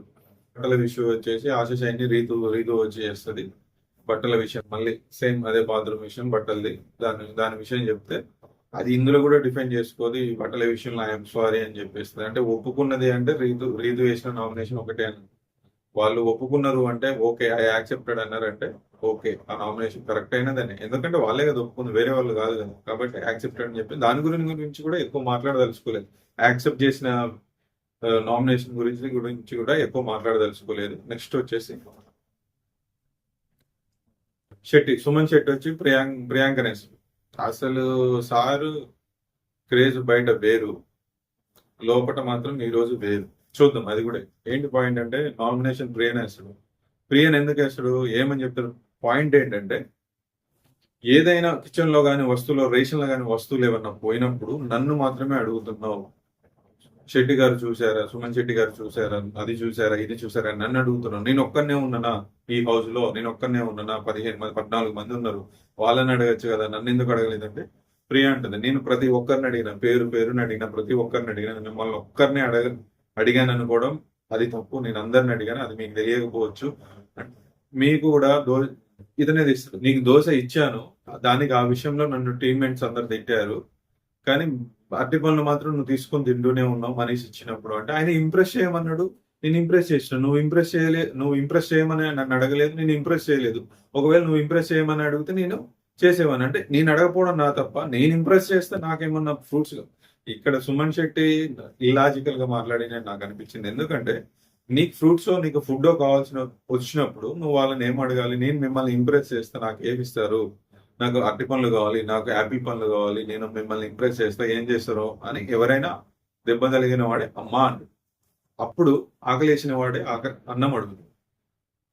బట్టల విషయం వచ్చేసి ఆశీష్ అయిన రీతు వచ్చి చేస్తుంది. బట్టల విషయం మళ్ళీ సేమ్ అదే బాత్రూమ్ విషయం బట్టలది, దాని విషయం చెప్తే అది ఇందులో కూడా డిఫెండ్ చేసుకోదు. ఈ బట్టల విషయంలో ఐఎమ్ సారీ అని చెప్పేస్తుంది. అంటే ఒప్పుకున్నది అంటే రీతు వేసిన నామినేషన్ ఒకటే అని, వాళ్ళు ఒప్పుకున్నారు అంటే ఓకే ఐ యాక్సెప్టెడ్ అన్నారంటే ఓకే, ఆ నామినేషన్ కరెక్ట్ అయినదని. ఎందుకంటే వాళ్ళే కదా ఒప్పుకుంది, వేరే వాళ్ళు కాదు కదా. కాబట్టి యాక్సెప్టెడ్ అని చెప్పి దాని గురించి కూడా ఎక్కువ మాట్లాడదలుచుకోలేదు. యాక్సెప్ట్ చేసిన నామినేషన్ గురించి కూడా ఎక్కువ మాట్లాడదలుచుకోలేదు. నెక్స్ట్ వచ్చేసి సుమన్ శెట్టి వచ్చి ప్రియాంకనేస్. అసలు సారు క్రేజ్ బయట వేరు, లోపల మాత్రం ఈ రోజు వేరు. చూద్దాం అది కూడా ఏంటి పాయింట్ అంటే, నామినేషన్ ప్రియన్ ఎందుకు వేస్తాడు ఏమని చెప్తారు. పాయింట్ ఏంటంటే, ఏదైనా కిచెన్ లో కానీ వస్తువులు, రేషన్ లో కానీ వస్తువులు ఏమన్నా పోయినప్పుడు నన్ను మాత్రమే అడుగుతున్నావు. శెట్టి గారు చూసారా, సుమన్ శెట్టి గారు చూసారా, అది చూసారా, ఇది చూసారా, నన్ను అడుగుతున్నాను. నేను ఒక్కనే ఉన్నానా ఈ హౌస్ లో, నేను ఒక్కనే ఉన్నానా, 14 మంది ఉన్నారు, వాళ్ళని అడగచ్చు కదా, నన్ను ఎందుకు అడగలేదంటే ప్రియ అంటుంది, నేను ప్రతి ఒక్కరిని అడిగిన, పేరుని అడిగిన, ప్రతి ఒక్కరిని అడిగిన, మిమ్మల్ని ఒక్కరిని అడిగాను అనుకోవడం అది తప్పు. నేను అందరిని అడిగాను, అది మీకు తెలియకపోవచ్చు. మీకు కూడా ఇతనే తెస్తారు, నీకు దోశ ఇచ్చాను, దానికి ఆ విషయంలో నన్ను టీమ్మేట్స్ అందరు తిట్టారు, కానీ అట్టి పనులు మాత్రం నువ్వు తీసుకొని తింటూనే ఉన్నావు మనీష్ ఇచ్చినప్పుడు. అంటే ఆయన ఇంప్రెస్ చేయమన్నాడు, నేను ఇంప్రెస్ చేసిన. నువ్వు ఇంప్రెస్ చేయమని నన్ను అడగలేదు, నేను ఇంప్రెస్ చేయలేదు. ఒకవేళ నువ్వు ఇంప్రెస్ చేయమని అడిగితే నేను చేసేవాని. అంటే నేను అడగపోవడం నా తప్ప, నేను ఇంప్రెస్ చేస్తే నాకేమన్నా ఫ్రూట్స్. ఇక్కడ సుమన్ శెట్టి ఇలాజికల్ గా మాట్లాడిన నాకు అనిపించింది. ఎందుకంటే నీకు ఫ్రూట్స్ నీకు ఫుడ్ వచ్చినప్పుడు నువ్వు వాళ్ళని ఏం అడగాలి, నేను మిమ్మల్ని ఇంప్రెస్ చేస్తే నాకు ఏమిస్తారు, నాకు అరటి పండ్లు కావాలి, నాకు యాపిల్ పండ్లు కావాలి, నేను మిమ్మల్ని ఇంప్రెస్ చేస్తా, ఏం చేస్తారో అని ఎవరైనా దెబ్బ కలిగిన వాడే అమ్మా అని. అప్పుడు ఆకలేసిన వాడే అన్నం అడుగుతుంది.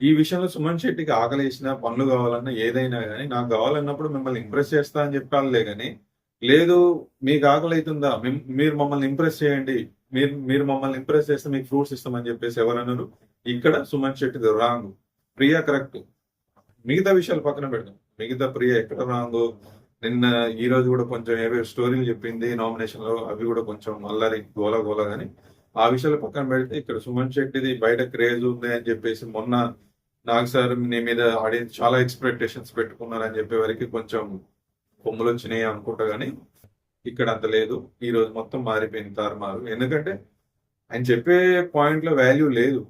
ఈ విషయంలో సుమన్ శెట్టికి ఆకలేసిన పనులు కావాలన్నా ఏదైనా కానీ నాకు కావాలన్నప్పుడు మిమ్మల్ని ఇంప్రెస్ చేస్తా అని చెప్పాలే కానీ, లేదు మీకు ఆకలి అవుతుందా, మీరు మమ్మల్ని ఇంప్రెస్ చేయండి, మీరు మమ్మల్ని ఇంప్రెస్ చేస్తే మీకు ఫ్రూట్స్ ఇస్తామని చెప్పేసి ఎవరన్నారు. ఇక్కడ సుమన్ శెట్టి రాంగ్, ప్రియా కరెక్ట్. మిగతా విషయాలు పక్కన పెడదాం, మిగతా ప్రియ ఎక్కడ రాంగ్. నిన్న ఈ రోజు కూడా కొంచెం ఏవో స్టోరీలు చెప్పింది నామినేషన్ లో, అవి కూడా కొంచెం అల్లరి గోల కానీ ఆ విషయాలు పక్కన పెడితే ఇక్కడ సుమన్ శెట్టిది బయట క్రేజ్ ఉంది అని చెప్పేసి మొన్న నాకు సార్ నీ మీద ఆడియన్స్ చాలా ఎక్స్పెక్టేషన్స్ పెట్టుకున్నారని చెప్పే వరకు కొంచెం కొమ్ములు వచ్చినాయి అనుకుంటా, కానీ ఇక్కడ అంత లేదు. ఈ రోజు మొత్తం మారిపోయింది తారుమారు. ఎందుకంటే ఆయన చెప్పే పాయింట్ లో వాల్యూ లేదు.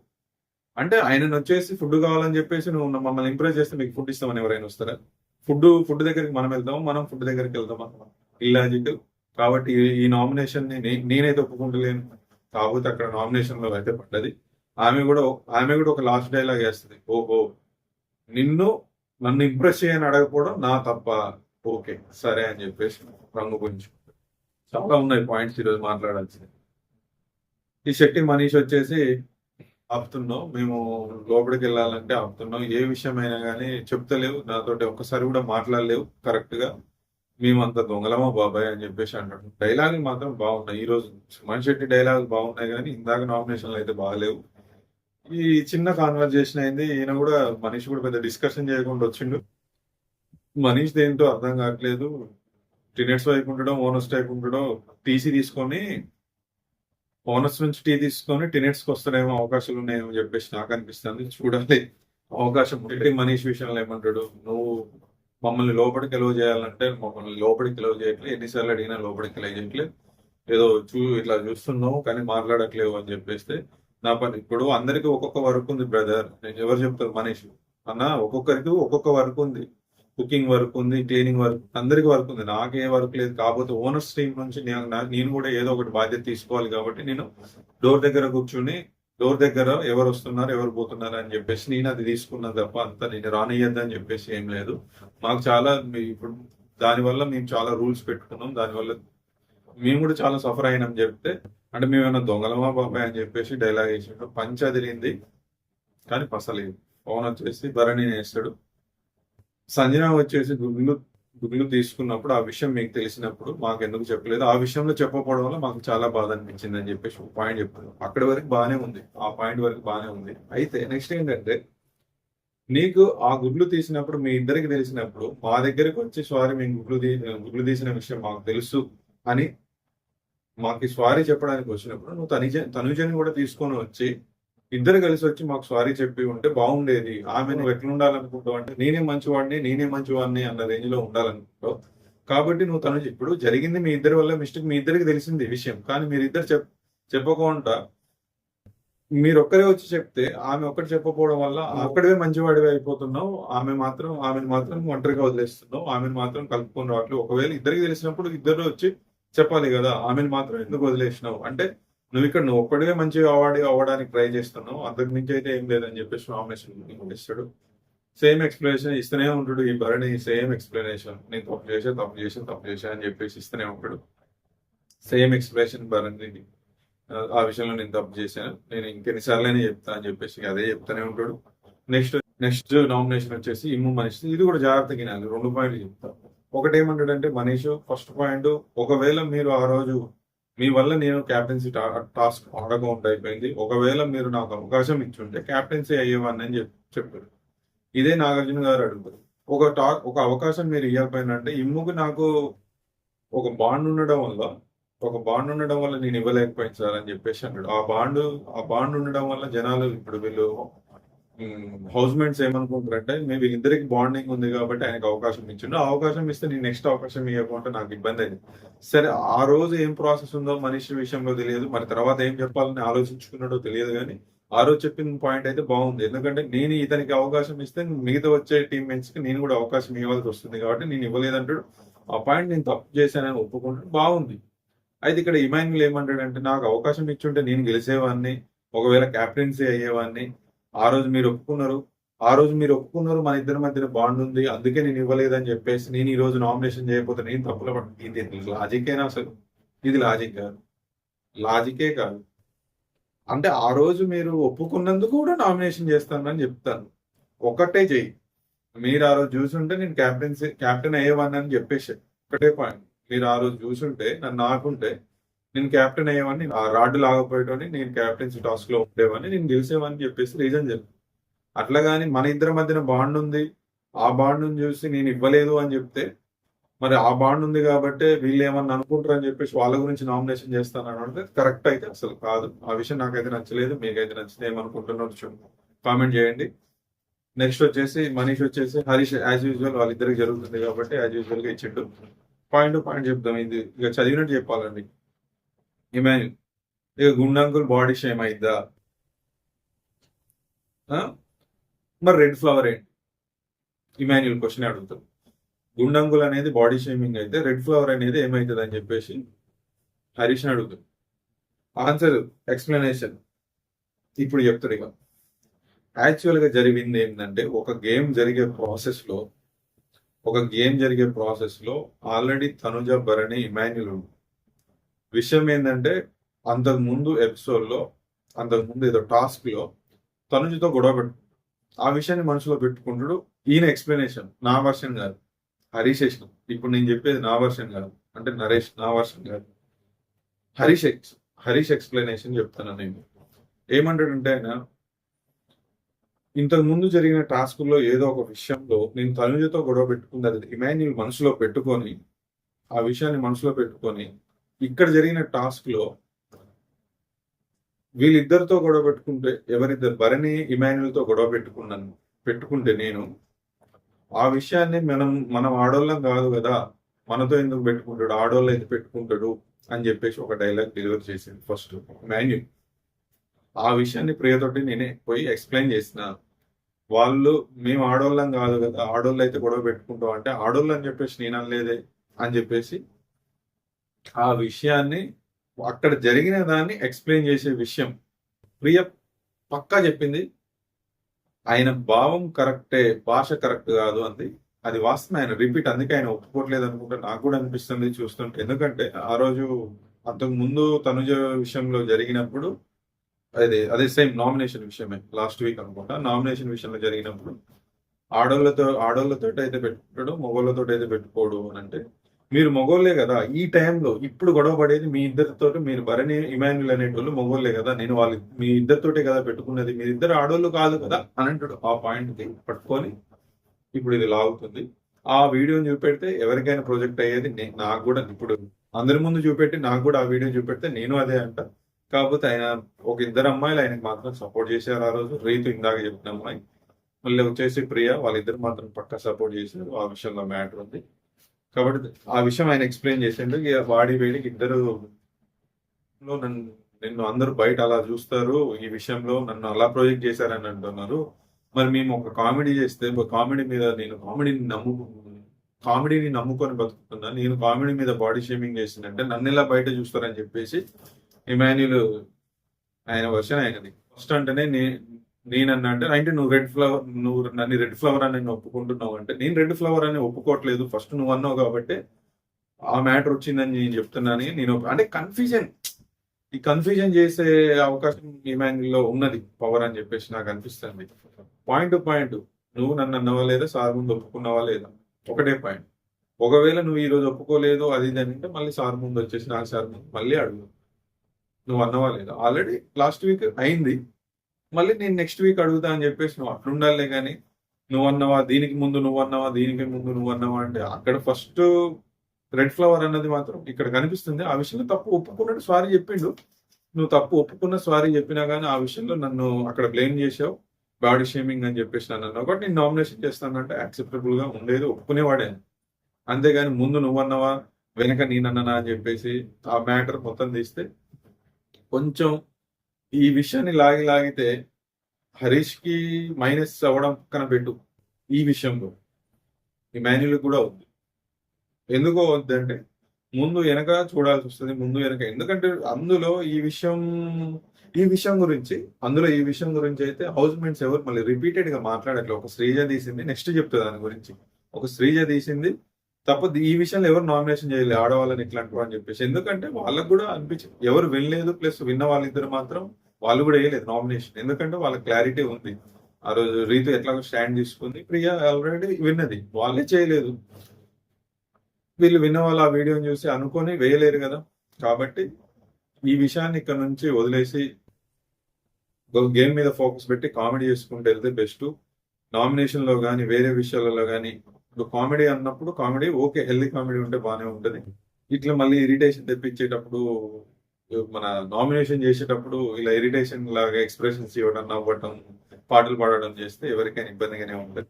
అంటే ఆయనను వచ్చేసి ఫుడ్ కావాలని చెప్పేసి నువ్వు మమ్మల్ని ఇంప్రెస్ చేస్తే మీకు ఫుడ్ ఇస్తామని ఎవరైనా వస్తారా? ఫుడ్ దగ్గరికి మనం వెళ్దాం, మనం ఫుడ్ దగ్గరికి వెళ్దాం. ఇల్లాజికల్. కాబట్టి ఈ నామినేషన్ ని నేనైతే ఒప్పుకుంటలేను. కాకపోతే అక్కడ నామినేషన్ లో అయితే పడ్డది. ఆమె కూడా ఒక లాస్ట్ డైలాగ్ వేస్తుంది. ఓహో, నిన్ను నన్ను ఇంప్రెస్ చేయని అడగకపోవడం నా తప్ప, ఓకే సరే అని చెప్పేసి రంగు గురించి చాలా ఉన్నాయి పాయింట్స్ ఈరోజు మాట్లాడాల్సింది. ఈ శెట్టి మనీష్ వచ్చేసి ఆపుతున్నాం, మేము లోపలికి వెళ్ళాలంటే ఆపుతున్నాం, ఏ విషయమైనా కానీ చెప్తలేవు, నాతోటి ఒక్కసారి కూడా మాట్లాడలేవు కరెక్ట్ గా, మేమంత దొంగలమా బాబాయ్ అని చెప్పేసి అంటాడు. డైలాగులు మాత్రం బాగున్నాయి. ఈ రోజు సుమన్ శెట్టి డైలాగులు బాగున్నాయి కానీ ఇందాక నామినేషన్లు అయితే బాగాలేవు. ఈ చిన్న కాన్వర్జేషన్ అయింది. ఈయన కూడా మనీష్ కూడా పెద్ద డిస్కషన్ చేయకుండా వచ్చిండు. మనీష్ దేంటో అర్థం కావట్లేదు. టినెట్స్ వైపు ఉండడో ఓనర్స్ టైప్ ఉండడో టీసీ తీసుకొని ఓనర్స్ నుంచి టీ తీసుకొని టినెట్స్ కి వస్తాడేమో, అవకాశాలు ఉన్నాయేమో చెప్పేసి నాకు అనిపిస్తుంది. చూడాలి అవకాశం ఉంటే. మనీష్ విషయంలో ఏమంటాడు, నువ్వు మమ్మల్ని లోపలికి ఎలవ్ చేయాలంటే మమ్మల్ని లోపలికి ఎలవ్ చేయట్లేదు, ఎన్నిసార్లు అడిగినా లోపలికి ఎలవ్ చేయట్లేదు, ఏదో ఇట్లా చూస్తున్నావు కానీ మాట్లాడట్లేవు అని చెప్పేస్తే నా పని. ఇప్పుడు అందరికి ఒక్కొక్క వర్క్ ఉంది బ్రదర్. నేను ఎవరు చెప్తారు మనీష్ అన్న, ఒక్కొక్కరికి ఒక్కొక్క వర్క్ ఉంది. కుకింగ్ వర్క్ ఉంది, క్లీనింగ్ వర్క్, అందరికి వర్క్ ఉంది. నాకే వర్క్ లేదు. కాకపోతే ఓనర్స్ టీం నుంచి నేను కూడా ఏదో ఒకటి బాధ్యత తీసుకోవాలి. కాబట్టి నేను డోర్ దగ్గర కూర్చుని డోర్ దగ్గర ఎవరు వస్తున్నారు ఎవరు పోతున్నారు అని చెప్పేసి నేను అది తీసుకున్నాను తప్ప అంత నేను రానియద్దు అని చెప్పేసి ఏం లేదు. మాకు చాలా ఇప్పుడు దానివల్ల మేము చాలా రూల్స్ పెట్టుకున్నాం. దానివల్ల మేము కూడా చాలా సఫర్ అయినాం చెప్తే, అంటే మేమేమైనా దొంగలమా బాబాయ్ అని చెప్పేసి డైలాగ్ వేసాడు. పంచ అదిరింది కానీ పసలేదు. పవన్ వచ్చేసి భరణి వేస్తాడు. సంజన వచ్చేసి గుడ్లు తీసుకున్నప్పుడు ఆ విషయం మీకు తెలిసినప్పుడు మాకు ఎందుకు చెప్పలేదు, ఆ విషయంలో చెప్పకపోవడం వల్ల మాకు చాలా బాధ అనిపించింది అని చెప్పేసి ఒక పాయింట్ చెప్పారు. అక్కడి వరకు బాగానే ఉంది, ఆ పాయింట్ వరకు బాగానే ఉంది. అయితే నెక్స్ట్ ఏంటంటే, నీకు ఆ గుడ్లు తీసినప్పుడు మీ ఇద్దరికి తెలిసినప్పుడు మా దగ్గరికి వచ్చి సారీ మేము గుడ్లు తీసిన విషయం మాకు తెలుసు అని మాకు సారీ చెప్పడానికి వచ్చినప్పుడు నువ్వు తనుజని కూడా తీసుకొని వచ్చి ఇద్దరు కలిసి వచ్చి మాకు సారీ చెప్పి ఉంటే బాగుండేది. ఆమె నువ్వు ఎట్లా ఉండాలనుకుంటావు అంటే నేనే మంచివాడిని అన్న రేంజ్ లో ఉండాలనుకుంటావు. కాబట్టి నువ్వు ఇప్పుడు జరిగింది మీ ఇద్దరి వల్ల మిస్టేక్, మీ ఇద్దరికి తెలిసింది విషయం. కానీ మీరిద్దరు చెప్పకుండా మీరు ఒక్కరే వచ్చి చెప్తే ఆమె ఒక్కటి చెప్పకపోవడం వల్ల అక్కడే మంచివాడివి అయిపోతున్నావు. ఆమెను మాత్రం ఒంటరిగా వదిలేస్తున్నావు. ఆమెను మాత్రం కలుపుకొని రావట్లేదు. ఒకవేళ ఇద్దరికి తెలిసినప్పుడు ఇద్దరు వచ్చి చెప్పాలి కదా, ఆమెను మాత్రం ఎందుకు వదిలేసినావు అంటే నువ్వు ఒక్కడిగా మంచిగా అవ్వడానికి ట్రై చేస్తున్నావు, అంతకు మించి అయితే ఏం లేదని చెప్పేసి నామినేషన్ ఇస్తాడు. సేమ్ ఎక్స్ప్లెనేషన్ ఇస్తూనే ఉంటాడు ఈ భరణి. సేమ్ ఎక్స్ప్లెనేషన్, నేను తప్పు చేశా అని చెప్పేసి ఇస్తూనే ఉంటాడు. సేమ్ ఎక్స్ప్లెనేషన్ భరణి, ఆ విషయంలో నేను తప్పు చేశాను, నేను ఇంకెన్నిసార్లైనా చెప్తా అని చెప్పేసి అదే చెప్తానే ఉంటాడు. నెక్స్ట్ నామినేషన్ వచ్చేసి ఇమ్ము మనీష్. ఇది కూడా జాగ్రత్తగా వినాలి, 2 పాయింట్లు చెప్తా. ఒకటి ఏమంటాడంటే మనీష్, ఫస్ట్ పాయింట్, ఒకవేళ మీరు ఆ రోజు మీ వల్ల నేను క్యాప్టెన్సీ టాస్క్ ఆడకుండా అయిపోయింది, ఒకవేళ మీరు నాకు అవకాశం ఇచ్చుంటే క్యాప్టెన్సీ అయ్యేవాడిని అని చెప్పారు. ఇదే నాగార్జున గారు అడుగుతారు, ఒక అవకాశం మీరు ఇవ్వకపోయినంటే ఇమ్ముకు నాకు ఒక బాండ్ ఉండడం వల్ల నేను ఇవ్వలేకపోయింది సార్ అని చెప్పేసి అన్నాడు. ఆ బాండ్ ఉండడం వల్ల జనాలు ఇప్పుడు వీళ్ళు హౌస్ మేట్స్ ఏమనుకుంటారంటే మేము వీళ్ళిద్దరికి బాండింగ్ ఉంది కాబట్టి ఆయనకు అవకాశం ఇచ్చిండు, ఆ అవకాశం ఇస్తే నేను నెక్స్ట్ అవకాశం ఇవ్వకుంటే నాకు ఇబ్బంది అయింది. సరే, ఆ రోజు ఏం ప్రాసెస్ ఉందో మనిషి విషయంలో తెలియదు, మరి తర్వాత ఏం చెప్పాలని ఆలోచించుకున్నాడో తెలియదు. కానీ ఆ రోజు చెప్పిన పాయింట్ అయితే బాగుంది. ఎందుకంటే నేను ఇతనికి అవకాశం ఇస్తే మిగతా వచ్చే టీమ్మేట్స్ కి నేను కూడా అవకాశం ఇవ్వాల్సి వస్తుంది కాబట్టి నేను ఇవ్వలేదంటాడు. ఆ పాయింట్ నేను తప్పు చేశానని ఒప్పుకుంటాడు, బాగుంది. అయితే ఇక్కడ ఇమాన్యుల్ ఏమంటాడంటే నాకు అవకాశం ఇచ్చుంటే నేను గెలిచేవాడిని, ఒకవేళ క్యాప్టెన్సీ అయ్యేవాడిని. ఆ రోజు మీరు ఒప్పుకున్నారు మన ఇద్దరి మధ్యన బాండ్ ఉంది, అందుకే నేను ఇవ్వలేదని చెప్పేసి నేను ఈ రోజు నామినేషన్ చేయకపోతే నేను తప్పులో పడుతుంది. ఇది లాజికేనా అసలు? ఇది లాజికే కాదు. అంటే ఆ రోజు మీరు ఒప్పుకున్నందుకు కూడా నామినేషన్ చేస్తానని చెప్తాను. ఒకటే చెయ్యి, మీరు ఆ రోజు చూసుంటే నేను క్యాప్టెన్ అయ్యేవాడిని అని చెప్పేసి ఒకటే పాయింట్. మీరు ఆ రోజు చూసుంటే నన్ను ఆకుంటే నేను క్యాప్టెన్ అయ్యేవాడిని, ఆ రాడ్డు లాగపోయేటోని, నేను క్యాప్టెన్సీ టాస్క్ లో ఉండేవాడిని, నేను గెలిచేవాడిని చెప్పేసి రీజన్ చెప్పు. అట్లా కానీ మన ఇద్దరి మధ్యన బాండ్ ఉంది, ఆ బాండ్ చూసి నేను ఇవ్వలేదు అని చెప్తే మరి ఆ బాండ్ ఉంది కాబట్టి వీళ్ళు ఏమన్నా అనుకుంటారు అని చెప్పేసి వాళ్ళ గురించి నామినేషన్ చేస్తాను అంటే కరెక్ట్ అయితే అసలు కాదు. ఆ విషయం నాకైతే నచ్చలేదు. మీకైతే నచ్చితే ఏమనుకుంటున్నారు కామెంట్ చేయండి. నెక్స్ట్ వచ్చేసి మనీష్ వచ్చేసి హరీష్ యాజ్ యూజువల్ వాళ్ళిద్దరికి జరుగుతుంది కాబట్టి యాజ్ యూజువల్ గా ఇచ్చిండు. పాయింట్ చెప్తాం, ఇది ఇక చదివినట్టు చెప్పాలండి. ఇమాన్యుల్, ఇక గుండంకుల్ బాడీ షేమ్ అయిద్దా? మరి రెడ్ ఫ్లవర్ ఏంటి? ఇమాన్యుల్ క్వశ్చన్ అడుగుతాం. గుండంగులు అనేది బాడీ షేమింగ్ అయితే రెడ్ ఫ్లవర్ అనేది ఏమవుతుంది అని చెప్పేసి హరీష్ని అడుగుతుంది. ఆన్సర్ ఎక్స్ప్లెనేషన్ ఇప్పుడు చెప్తాడు. ఇక యాక్చువల్గా జరిగింది ఏంటంటే ఒక గేమ్ జరిగే ప్రాసెస్లో ఆల్రెడీ తనుజ, భరణి, ఇమాన్యుల్ ఉంది. విషయం ఏంటంటే అంతకుముందు ఏదో టాస్క్లో తనుజతో గొడవ పెట్టు, ఆ విషయాన్ని మనసులో పెట్టుకుంటాడు. ఈయన ఎక్స్ప్లెనేషన్ నా వర్షన్ కాదు, హరీష్. ఇప్పుడు నేను చెప్పేది నా వర్షన్ కాదు, అంటే నరేష్ నా వర్షన్ కాదు, హరీష్ ఎక్స్ప్లెనేషన్ చెప్తాను. నేను ఏమంటాడంటే ఆయన ఇంతకు ముందు జరిగిన టాస్కుల్లో ఏదో ఒక విషయంలో నేను తనుజతో గొడవ పెట్టుకుంది, అది ఇమాన్యుల్ మనసులో పెట్టుకొని, ఆ విషయాన్ని మనసులో పెట్టుకొని ఇక్కడ జరిగిన టాస్క్ లో వీళ్ళిద్దరితో గొడవ పెట్టుకుంటే, ఎవరిద్దరు భరణి ఇమాన్యుల్ తో గొడవ పెట్టుకుంటే నేను ఆ విషయాన్ని మనం ఆడోళ్ళం కాదు కదా, మనతో ఎందుకు పెట్టుకుంటాడు, ఆడోళ్ళు అయితే పెట్టుకుంటాడు అని చెప్పేసి ఒక డైలాగ్ డెలివర్ చేసింది ఫస్ట్ ఇమాన్యుల్. ఆ విషయాన్ని ప్రియతోటి నేనే పోయి ఎక్స్ప్లెయిన్ చేసిన. మేము ఆడోళ్ళం కాదు కదా, ఆడోళ్ళు అయితే గొడవ పెట్టుకుంటాం అంటే ఆడోళ్ళు అని చెప్పేసి నేను అనలేదే అని చెప్పేసి ఆ విషయాన్ని, అక్కడ జరిగిన దాన్ని ఎక్స్ప్లెయిన్ చేసే విషయం ప్రియ పక్కా చెప్పింది. ఆయన భావం కరెక్టే, భాష కరెక్ట్ కాదు అంది. అది వాస్తవం, ఆయన రిపీట్. అందుకే ఆయన ఒప్పుకోవట్లేదు అనుకుంటే నాకు కూడా అనిపిస్తుంది చూస్తుంటే. ఎందుకంటే ఆ రోజు అంతకు ముందు తనుజ విషయంలో జరిగినప్పుడు అదే సేమ్ నామినేషన్ విషయమే, లాస్ట్ వీక్ అనుకుంటా, నామినేషన్ విషయంలో జరిగినప్పుడు ఆడోళ్ళతో అయితే పెట్టుకుంటాడు, మొగోళ్ళతో అయితే పెట్టుకోడు అని అంటే, మీరు మొగోళ్ళే కదా ఈ టైంలో ఇప్పుడు గొడవ పడేది మీ ఇద్దరితో, మీరు భరణి ఇమాన్యుల్ అనేటోళ్ళు మొగోళ్ళే కదా, నేను మీ ఇద్దరితోటే కదా పెట్టుకున్నది, మీరిద్దరు ఆడోళ్ళు కాదు కదా అని అంటాడు. ఆ పాయింట్ కి పట్టుకొని ఇప్పుడు ఇది లాగుతుంది. ఆ వీడియోని చూపెడితే ఎవరికైనా ప్రొజెక్ట్ అయ్యేది. నాకు కూడా ఇప్పుడు అందరి ముందు చూపెట్టి నాకు కూడా ఆ వీడియో చూపెడితే నేను అదే అంట. కాకపోతే ఆయన ఒక ఇద్దరు అమ్మాయిలు ఆయనకు మాత్రం సపోర్ట్ చేశారు ఆ రోజు. రీతు ఇందాక చెప్పిన అమ్మాయి, మళ్ళీ వచ్చేసి ప్రియ, వాళ్ళిద్దరు మాత్రం పక్కా సపోర్ట్ చేశారు. ఆ విషయంలో మ్యాటర్ ఉంది కాబట్టి ఆ విషయం ఆయన ఎక్స్ప్లెయిన్ చేసిండు. ఇక వాడి వేడికి ఇద్దరు నిన్ను అందరూ బయట అలా చూస్తారు, ఈ విషయంలో నన్ను అలా ప్రొజెక్ట్ చేశారని అంటున్నారు. మరి మేము ఒక కామెడీ చేస్తే, కామెడీ మీద నేను కామెడీని నమ్ముకొని బతుకుతున్నా, నేను కామెడీ మీద బాడీ షేమింగ్ చేసిందంటే నన్ను ఇలా బయట చూస్తారని చెప్పేసి ఇమాన్యుల్ ఆయన వర్షన్ ఆయనది. ఫస్ట్ అంటేనే నేనన్నా అంటే నువ్వు నన్ను రెడ్ ఫ్లవర్ అని నేను ఒప్పుకుంటున్నావు అంటే, నేను రెడ్ ఫ్లవర్ అని ఒప్పుకోవట్లేదు, ఫస్ట్ నువ్వు అన్నావు కాబట్టి ఆ మ్యాటర్ వచ్చిందని నేను చెప్తున్నాను. నేను అంటే కన్ఫ్యూజన్ చేసే అవకాశం ఇమాన్యుల్లో ఉన్నది పవర్ అని చెప్పేసి నాకు అనిపిస్తుంది. పాయింట్ టు పాయింట్, నువ్వు నన్ను అన్నవా లేదా, సార్ ముందు ఒప్పుకున్నావా లేదా, ఒకటే పాయింట్. ఒకవేళ నువ్వు ఈ రోజు ఒప్పుకోలేదు అది ఇది అంటే మళ్ళీ సార్ ముందు వచ్చేసి నాకు సార్ ముందు మళ్ళీ అడుగు, నువ్వు అన్నవా లేదా. ఆల్రెడీ లాస్ట్ వీక్ అయింది, మళ్ళీ నేను నెక్స్ట్ వీక్ అడుగుతా అని చెప్పేసి నువ్వు అట్లుండాలే. కానీ నువ్వు అన్నవా, దీనికి ముందు నువ్వు అన్నవా, దీనికి ముందు నువ్వు అన్నవా అంటే అక్కడ ఫస్ట్ రెడ్ ఫ్లవర్ అన్నది మాత్రం ఇక్కడ కనిపిస్తుంది. ఆ విషయంలో తప్పు ఒప్పుకున్నట్టు సారీ చెప్పిండు. నువ్వు తప్పు ఒప్పుకున్న సారీ చెప్పినా కానీ ఆ విషయంలో నన్ను అక్కడ బ్లేమ్ చేసావు, బాడీ షేమింగ్ అని చెప్పేసి నన్ను అన్నావు. కాబట్టి నేను నామినేషన్ చేస్తానంటే యాక్సెప్టబుల్ గా ఉండేది, ఒప్పుకునేవాడే. అంతేగాని ముందు నువ్వు అన్నవా వెనక నేనన్నానా అని చెప్పేసి ఆ మ్యాటర్ మొత్తం తీస్తే కొంచెం ఈ విషయాన్ని లాగితే హరీష్ కి మైనస్ అవ్వడం పక్కన పెట్టు, ఈ విషయంలో ఇమాన్యుల్ కూడా ఉంది. ఎందుకో వద్దంటే ముందు వెనక చూడాల్సి వస్తుంది, ముందు వెనక. ఎందుకంటే ఈ విషయం గురించి అయితే హౌస్ మేట్స్ ఎవరు మళ్ళీ రిపీటెడ్ గా మాట్లాడట్లేదు. ఒక శ్రీజ తీసింది, నెక్స్ట్ చెప్తుంది దాని గురించి. ఒక శ్రీజ తీసింది తప్ప ఈ విషయంలో ఎవరు నామినేషన్ చేయలేదు ఆడవాళ్ళని ఇట్లాంటి అని చెప్పేసి. ఎందుకంటే వాళ్ళకు కూడా అనిపించింది, ఎవరు వినలేదు, ప్లస్ విన్న వాళ్ళిద్దరు మాత్రం వాళ్ళు కూడా వేయలేదు నామినేషన్. ఎందుకంటే వాళ్ళ క్లారిటీ ఉంది. ఆ రోజు రీతు ఎట్లాగో స్టాండ్ తీసుకుంది, ప్రియా ఆల్రెడీ విన్నది, వాళ్ళే చేయలేదు. వీళ్ళు విన్న వాళ్ళు ఆ వీడియోని చూసి అనుకొని వేయలేరు కదా. కాబట్టి ఈ విషయాన్ని ఇక్కడ నుంచి వదిలేసి గేమ్ మీద ఫోకస్ పెట్టి కామెడీ చేసుకుంటూ వెళ్తే బెస్ట్. నామినేషన్ లో కానీ వేరే విషయాలలో కానీ, ఇప్పుడు కామెడీ అన్నప్పుడు కామెడీ ఓకే, హెల్దీ కామెడీ ఉంటే బాగానే ఉంటది. ఇట్లా మళ్ళీ ఇరిటేషన్ తెప్పించేటప్పుడు, మన నామినేషన్ చేసేటప్పుడు ఇలా ఇరిటేషన్ లాగా ఎక్స్ప్రెషన్స్ ఇవ్వడం, నవ్వటం, పాటలు పాడడం చేస్తే ఎవరికైనా ఇబ్బందిగానే ఉంటుంది.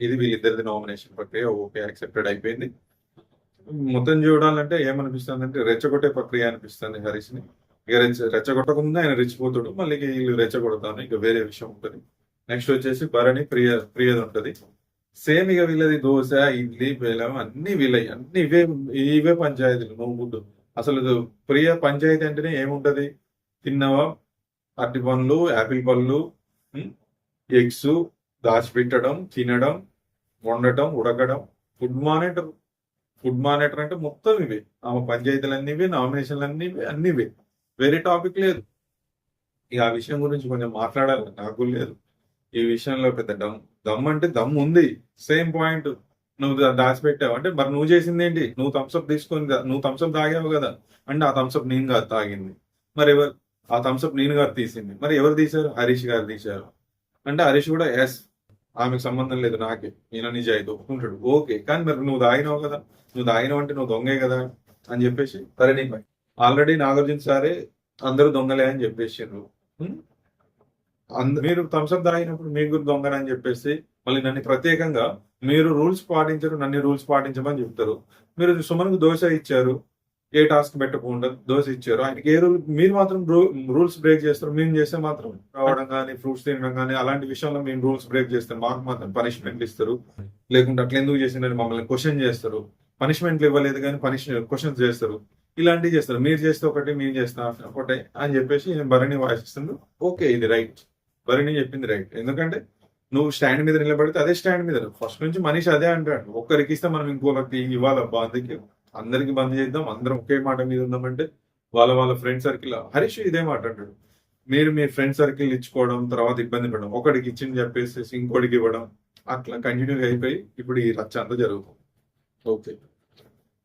ఇది వీళ్ళిద్దరిది నామినేషన్ ప్రక్రియ. ఓకే, యాక్సెప్టెడ్ అయిపోయింది. మొత్తం చూడాలంటే ఏమనిపిస్తుంది అంటే రెచ్చగొట్టే ప్రక్రియ అనిపిస్తుంది హరీష్ ని. ఇక రెచ్చగొట్టకుండా ఆయన రెచ్చిపోతాడు, మళ్ళీ వీళ్ళు రెచ్చగొడతాను, ఇక వేరే విషయం ఉంటుంది. నెక్స్ట్ వచ్చేసి భరణి ప్రియది ఉంటది. సేమ్ ఇక వీళ్ళది దోశ, ఇడ్లీ, బెల్లం అన్ని వీళ్ళవి అన్ని ఇవే పంచాయతీలు నువ్వు అసలు ప్రియ పంచాయతీ అంటేనే ఏముంటది? తిన్నవా, అరటి పండ్లు, యాపిల్ పళ్ళు, ఎగ్స్ దాచిపెట్టడం, తినడం, వండటం, ఉడకడం, ఫుడ్ మానిటర్. ఫుడ్ మానిటర్ అంటే మొత్తం ఇవే. ఆమె పంచాయతీలు అన్ని ఇవే, నామినేషన్లు అన్ని ఇవే, అన్ని ఇవే. వేరే టాపిక్ లేదు. ఇక ఆ విషయం గురించి కొంచెం మాట్లాడాలి, నాకు లేదు. ఈ విషయంలో పెద్ద దమ్ అంటే దమ్ ఉంది. Same point. నువ్వు దాచిపెట్టావు అంటే మరి నువ్వు చేసింది ఏంటి? నువ్వు థమ్స్అప్ తీసుకొని నువ్వు థమ్స్అప్ తాగావు కదా, అంటే ఆ థమ్స్అప్ నేను కాదు తాగింది. మరి ఎవరు? ఆ థమ్స్అప్ నేను గారు తీసింది. మరి ఎవరు తీశారు? హరీష్ గారు తీశారు. అంటే హరీష్ కూడా ఎస్, ఆమెకు సంబంధం లేదు, నాకే, నేను నిజాయితీ ఒప్పుకుంటాడు. ఓకే, కానీ మరి నువ్వు తాగినావు కదా, నువ్వు తాగినావు అంటే నువ్వు దొంగే కదా అని చెప్పేసి సరే నీకు ఆల్రెడీ నాగార్జున సారే అందరూ దొంగలే అని చెప్పేసిండ్రు. మీరు థమ్స్అప్ తాగినప్పుడు మీకు దొంగనని చెప్పేసి మళ్ళీ నన్ను ప్రత్యేకంగా మీరు రూల్స్ పాటించరు, నన్ను రూల్స్ పాటించమని చెప్తారు. మీరు సుమన్కు దోశ ఇచ్చారు, ఏ టాస్క్ పెట్టకుండా దోశ ఇచ్చారు. ఆయనకి ఏ రూల్, మీరు మాత్రం రూల్స్ బ్రేక్ చేస్తారు. మేము చేస్తే మాత్రం రావడం కానీ, ఫ్రూట్స్ తినడం కానీ, అలాంటి విషయంలో మేము రూల్స్ బ్రేక్ చేస్తాం. మాకు మాత్రం పనిష్మెంట్ ఇస్తారు. లేకుంటే అట్లా ఎందుకు చేసిందని మమ్మల్ని క్వశ్చన్ చేస్తారు. పనిష్మెంట్లు ఇవ్వలేదు కానీ క్వశ్చన్స్ చేస్తారు. ఇలాంటివి చేస్తారు. మీరు చేస్తే ఒకటి, మేము చేస్తాం ఒకటే అని చెప్పేసి భరణి వాయిస్ ఇస్తుంది. ఓకే, ఇది రైట్. భరణి చెప్పింది రైట్. ఎందుకంటే నువ్వు స్టాండ్ మీద నిలబడితే అదే స్టాండ్ మీద ఫస్ట్ నుంచి మనిషి అదే అంటాడు. ఒక్కరికి ఇస్తే మనం ఇంకోళ్ళకి ఇవ్వాలబ్బా, అందుకే అందరికి బంద్ చేద్దాం, అందరం ఒకే మాట మీద ఉందామంటే వాళ్ళ ఫ్రెండ్ సర్కిల్. హరీష్ ఇదే మాట అంటాడు. మీరు మీ ఫ్రెండ్ సర్కిల్ ఇచ్చుకోవడం, తర్వాత ఇబ్బంది పడడం, ఒకటికి ఇచ్చింది చెప్పేసి ఇంకోటికి ఇవ్వడం, అట్లా కంటిన్యూగా అయిపోయి ఇప్పుడు ఈ రచ్చ అంతా జరుగుతుంది. ఓకే,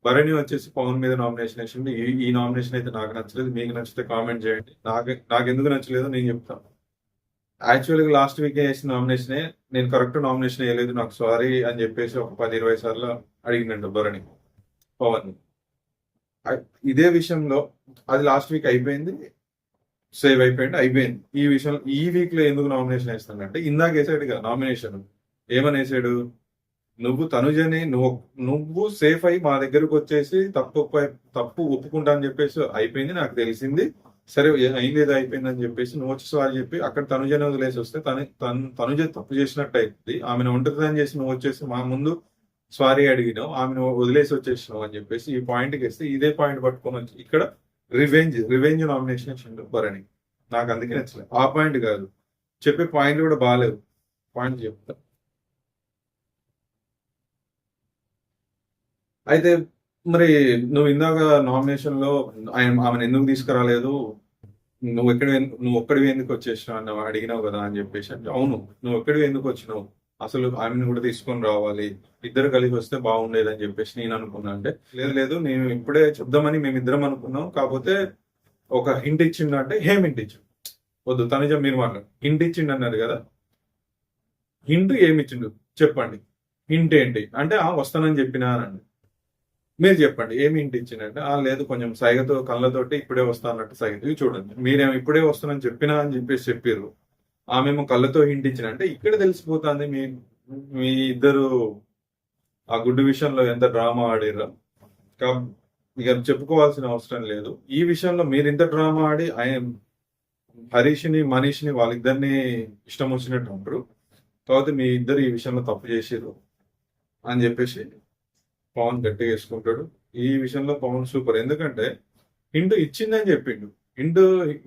భరణి వచ్చేసి పవన్ మీద నామినేషన్ వేసింది. ఈ నామినేషన్ అయితే నాకు నచ్చలేదు. మీకు నచ్చితే కామెంట్ చేయండి. నాకు ఎందుకు నచ్చలేదో నేను చెప్తాను. యాక్చువల్గా లాస్ట్ వీక్ వేసిన నామినేషనే, నేను కరెక్ట్ నామినేషన్ వేయలేదు, నాకు సారీ అని చెప్పేసి ఒక 10-20 సార్లు అడిగినంట భరణి పవన్. ఇదే విషయంలో అది లాస్ట్ వీక్ అయిపోయింది, సేవ్ అయిపోయింది. ఈ విషయంలో ఈ వీక్ లో ఎందుకు నామినేషన్ వేస్తానంటే, ఇందాక వేసాడు కదా నామినేషన్, ఏమని వేసాడు? నువ్వు తనుజని నువ్వు సేఫ్ అయ్యి మా దగ్గరకు వచ్చేసి తప్పు ఒప్పుకుంటా అని చెప్పేసి అయిపోయింది, నాకు తెలిసింది, సరే అయింది ఏదో అయిపోయింది అని చెప్పేసి నువ్వు వచ్చి సారీ చెప్పి అక్కడ తనుజని వదిలేసి వస్తే తనుజ తప్పు చేసినట్టు అవుతుంది. ఆమెను ఒంటరిదాన్ని చేసి నువ్వు వచ్చేసి మా ముందు సారీ అడిగినావు, ఆమెను వదిలేసి వచ్చేసినావు అని చెప్పేసి ఈ పాయింట్కి వేస్తే ఇదే పాయింట్ పట్టుకొని వచ్చి ఇక్కడ రివెంజ్ నామినేషన్ ఇచ్చిండు భరణి. నాకు అందుకే నచ్చలేదు. ఆ పాయింట్ కాదు, చెప్పే పాయింట్ కూడా బాగాలేదు. పాయింట్ చెప్తా. అయితే మరి నువ్వు ఇందాక నామినేషన్ లో ఆమెను ఎందుకు తీసుకురాలేదు, నువ్వు ఒక్కడివి ఎందుకు వచ్చేసినావు అన్న అడిగినావు కదా అని చెప్పేసి అంటే, అవును, నువ్వు ఒక్కడివి ఎందుకు వచ్చినావు, అసలు ఆమెను కూడా తీసుకొని రావాలి, ఇద్దరు కలిసి వస్తే బాగుండేది అని చెప్పేసి నేను అనుకున్నా. అంటే లేదు నేను ఇప్పుడే చెప్దామని మేమిద్దరం అనుకున్నాం, కాకపోతే ఒక హింట్ ఇచ్చిండు. అంటే ఏం హింట్ ఇచ్చిండు? వద్దు తనుజ మీరు మాట్లాడు. హింట్ ఇచ్చిండు అన్నారు కదా, హింట్ ఏమి ఇచ్చిండు చెప్పండి. హింట్ ఏంటి అంటే వస్తానని చెప్పినా అనండి. మీరు చెప్పండి ఏమి హింట్ ఇచ్చిందంటే, లేదు కొంచెం సైగతో కళ్ళతోటి ఇప్పుడే వస్తా అన్నట్టు సైగ. ఇవి చూడండి, మీరేమో ఇప్పుడే వస్తానని చెప్పినా అని చెప్పేసి చెప్పారు, ఆమెమో కళ్ళతో హింట్ ఇచ్చిన. అంటే ఇక్కడ తెలిసిపోతుంది మీ ఇద్దరు ఆ గుడ్డు విషయంలో ఎంత డ్రామా ఆడిర్రా. ఇక చెప్పుకోవాల్సిన అవసరం లేదు. ఈ విషయంలో మీరు ఇంత డ్రామా ఆడి హరీష్ని మనీష్ని వాళ్ళిద్దరిని ఇష్టం వచ్చినట్టు ఉంటారు. కాబట్టి మీ ఇద్దరు ఈ విషయంలో తప్పు చేసారు అని చెప్పేసి పవన్ గట్టిగా వేసుకుంటాడు. ఈ విషయంలో పవన్ సూపర్. ఎందుకంటే హింట్ ఇచ్చిందని చెప్పిండు. హింట్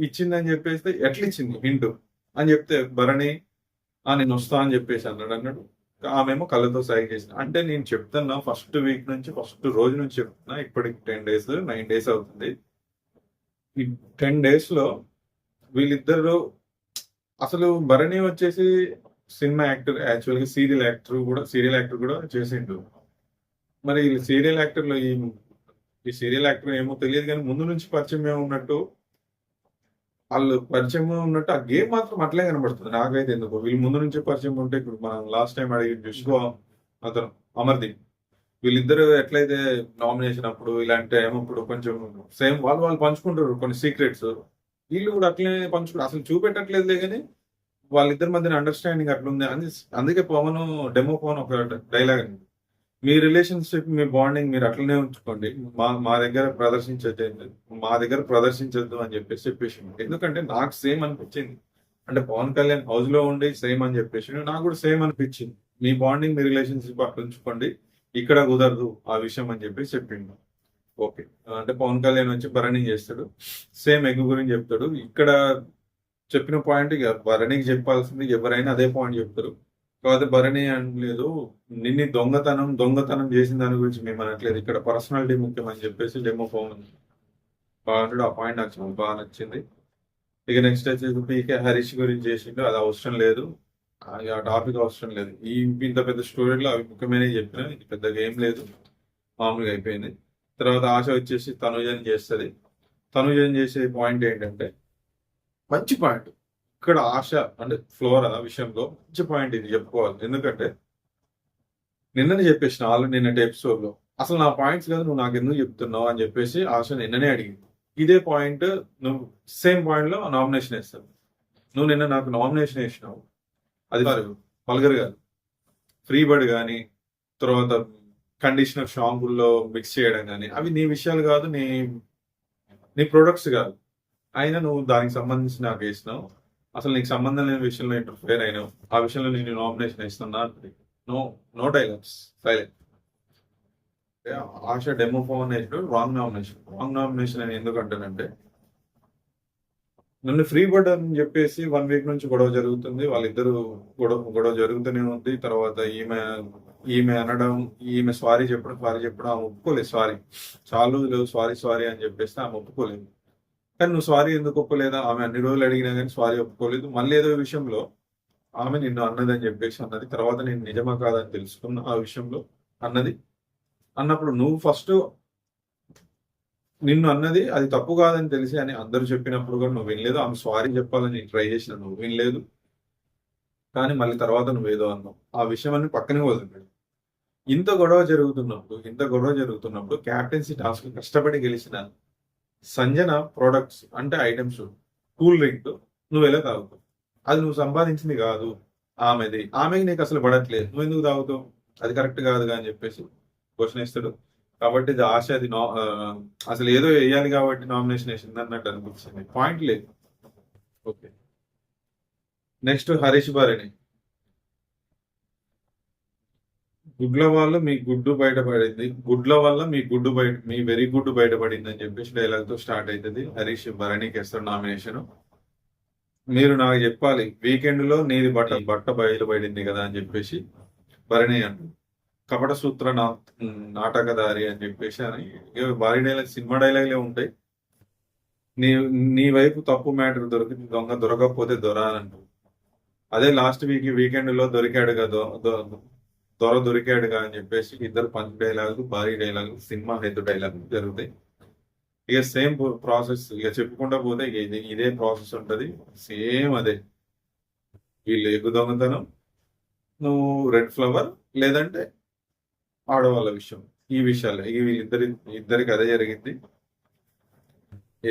ఇచ్చిందని చెప్పేస్తే ఎట్లా ఇచ్చింది హింట్ అని చెప్తే భరణి నేను వస్తా అని చెప్పేసి అన్నాడు. ఆమెమో కళ్ళతో సైగ చేసిన. అంటే నేను చెప్తున్నా ఫస్ట్ వీక్ నుంచి, ఫస్ట్ రోజు నుంచి చెప్తున్నా, ఇప్పటికి 9 days అవుతుంది. ఈ 10 days లో వీళ్ళిద్దరు అసలు భరణి వచ్చేసి సినిమా యాక్టర్, యాక్చువల్గా సీరియల్ యాక్టర్ కూడా చేసిండు. మరి సీరియల్ యాక్టర్లో ఈ సీరియల్ యాక్టర్ ఏమో తెలియదు కానీ ముందు నుంచి పరిచయం ఉన్నట్టు, వాళ్ళు పరిచయం ఉన్నట్టు ఆ గేమ్ మాత్రం అట్లే కనబడుతుంది నాకైతే. ఎందుకు వీళ్ళు ముందు నుంచి పరిచయం ఉంటే, ఇప్పుడు మనం లాస్ట్ టైం అడిగి చూసుకో అతను అమర్దీప్, వీళ్ళిద్దరు ఎట్లయితే నామినేషన్ అప్పుడు ఇలాంటి ఏమప్పుడు కొంచెం సేమ్ వాళ్ళు పంచుకుంటారు కొన్ని సీక్రెట్స్, వీళ్ళు కూడా అట్లనే పంచుకుంటారు. అసలు చూపెట్టట్లేదులే కానీ వాళ్ళిద్దరి మధ్యన అండర్స్టాండింగ్ అట్లుంది. అందుకే డెమో పవన్ ఒక డైలాగ్ అండి, మీ రిలేషన్షిప్, మీ బాండింగ్ మీరు అట్లనే ఉంచుకోండి, మా దగ్గర ప్రదర్శించద్దు అని చెప్పేసి. ఎందుకంటే నాకు సేమ్ అనిపించింది. అంటే పవన్ కళ్యాణ్ హౌస్ లో ఉండి సేమ్ అని చెప్పేసి నాకు కూడా సేమ్ అనిపించింది. మీ బాండింగ్ మీ రిలేషన్షిప్ అట్లా ఉంచుకోండి, ఇక్కడ కుదరదు ఆ విషయం అని చెప్పి చెప్పిండు. ఓకే. అంటే పవన్ కళ్యాణ్ వచ్చి భరణి చేస్తాడు, సేమ్ ఎగ్ గురించి చెప్తాడు. ఇక్కడ చెప్పిన పాయింట్ ఇక భరణికి చెప్పాల్సింది ఎవరైనా అదే పాయింట్ చెప్తారు. కాకపోతే భరణి అనలేదు, నిన్ను దొంగతనం చేసిన దాని గురించి మేము అనట్లేదు, ఇక్కడ పర్సనాలిటీ ముఖ్యం అని చెప్పేసి డెమో ఫోన్ బాగుంటాడు. ఆ పాయింట్ నాకు చాలా బాగా నచ్చింది. ఇక నెక్స్ట్ వచ్చేసి పీకే హరీష్ గురించి చేసిండు, అది అవసరం లేదు, ఆ టాపిక్ అవసరం లేదు. ఇంత పెద్ద స్టోరీలో అవి ముఖ్యమైనవి చెప్పిన, ఇది పెద్దగా ఏం లేదు, మామూలుగా అయిపోయింది. తర్వాత ఆశ వచ్చేసి తనుజని చేస్తుంది. తనుజని చేసే పాయింట్ ఏంటంటే మంచి పాయింట్. ఇక్కడ ఆశ అంటే ఫ్లోరా విషయంలో మంచి పాయింట్ ఇది చెప్పుకోవాలి. ఎందుకంటే నిన్ననే చెప్పేసిన ఆల్రెడీ నిన్నటి ఎపిసోడ్ లో, అసలు నా పాయింట్స్ కదా నువ్వు నాకు ఎందుకు చెప్తున్నావు అని చెప్పేసి ఆశ నిన్ననే అడిగింది. ఇదే పాయింట్ నువ్వు సేమ్ పాయింట్ లో నామినేషన్ వేస్తావు. నువ్వు నిన్న నాకు నామినేషన్ వేసినావు, అది పల్గర్ కాదు, ఫ్రీ బర్డ్ కానీ తర్వాత కండిషనర్ షాంపుల్లో మిక్స్ చేయడం కానీ, అవి నీ విషయాలు కాదు, నీ ప్రొడక్ట్స్ కాదు. అయినా నువ్వు దానికి సంబంధించి నాకు వేసినావు. అసలు నీకు సంబంధం లేని విషయంలో ఇంటర్ఫేర్ అయినావు, ఆ విషయంలో నేను నామినేషన్ ఇస్తున్నా. No no dialogues, silent. ఆశ డెమో ఫోన్ వేసినాడు, రాంగ్ నామినేషన్ అని ఎందుకంటానంటే, నన్ను ఫ్రీ బర్డ్ అని చెప్పేసి 1 వీక్ నుంచి గొడవ జరుగుతుంది, వాళ్ళిద్దరు గొడవ జరుగుతూనే ఉంది. తర్వాత ఈమె అనడం, ఈమె సారీ చెప్పడం ఆమె ఒప్పుకోలేదు. చాలు సారీ అని చెప్పేస్తే ఆమె ఒప్పుకోలేదు. కానీ నువ్వు సారీ ఎందుకు ఒప్పుకోలేదా? ఆమె అన్ని రోజులు అడిగినా కానీ సారీ ఒప్పుకోలేదు. మళ్ళీ ఏదో విషయంలో ఆమె నిన్ను అన్నదని చెప్పేసి అన్నది. తర్వాత నేను నిజమా కాదని తెలుసుకున్న ఆ విషయంలో అన్నప్పుడు నువ్వు ఫస్ట్ నిన్ను అన్నది అది తప్పు కాదని తెలిసి అని అందరూ చెప్పినప్పుడు కూడా నువ్వు వినలేదు. ఆమె సారీ చెప్పాలని ట్రై చేసిన, నువ్వు వినలేదు. కానీ మళ్ళీ తర్వాత నువ్వేదో అన్నావు, ఆ విషయం అన్ని పక్కనే వదిలిపెడు. ఇంత గొడవ జరుగుతున్నప్పుడు క్యాప్టెన్సీ టాస్క్ కష్టపడి గెలిచిన సంజన ప్రొడక్ట్స్ అంటే ఐటమ్స్, కూల్ డ్రింక్ నువ్వు ఎలా తాగుతావు? అది నువ్వు సంపాదించింది కాదు, ఆమెకి నీకు అసలు పడట్లేదు, నువ్వు ఎందుకు తాగుతావు? అది కరెక్ట్ కాదుగా అని చెప్పేసి క్వశ్చన్ ఇస్తాడు. కాబట్టి ఇది ఆశ, అది అసలు ఏదో వేయాలి కాబట్టి నామినేషన్ వేసింది అన్నట్టు అనిపించింది, పాయింట్ లేదు. ఓకే. నెక్స్ట్ హరీష్ భరణి, గుడ్ల వల్ల మీ గుడ్డు బయటపడింది, గుడ్ల వల్ల మీ వెరీ గుడ్డు బయటపడింది అని చెప్పేసి డైలాగ్ తో స్టార్ట్ అవుతుంది. హరీష్ భరణికి వేస్తాడు నామినేషన్. మీరు నాకు చెప్పాలి, వీకెండ్ లో నీది బట్ట బయలుపడింది కదా అని చెప్పేసి భరణి అంటారు. కపట సూత్ర నాటకదారి అని చెప్పేసి అని భారీ డైలాగ్, సినిమా డైలాగ్లే ఉంటాయి. నీ వైపు తప్పు మ్యాటర్ దొంగ దొరకకపోతే దొర అని అంటారు. అదే లాస్ట్ వీకెండ్ లో దొరికాడుగా దొరికాడుగా అని చెప్పేసి ఇద్దరు పంచ్ డైలాగులు, భారీ డైలాగులు, సినిమా హెడ్ డైలాగులు జరుగుతాయి. ఇక సేమ్ ప్రాసెస్, ఇక చెప్పుకుంటా పోతే ఇదే ప్రాసెస్ ఉంటది, సేమ్ అదే. వీళ్ళు ఎగ్గు దొంగతనం, నువ్వు రెడ్ ఫ్లవర్, లేదంటే ఆడవాళ్ళ విషయం, ఈ విషయాలు వీళ్ళిద్దరికి అదే జరిగింది.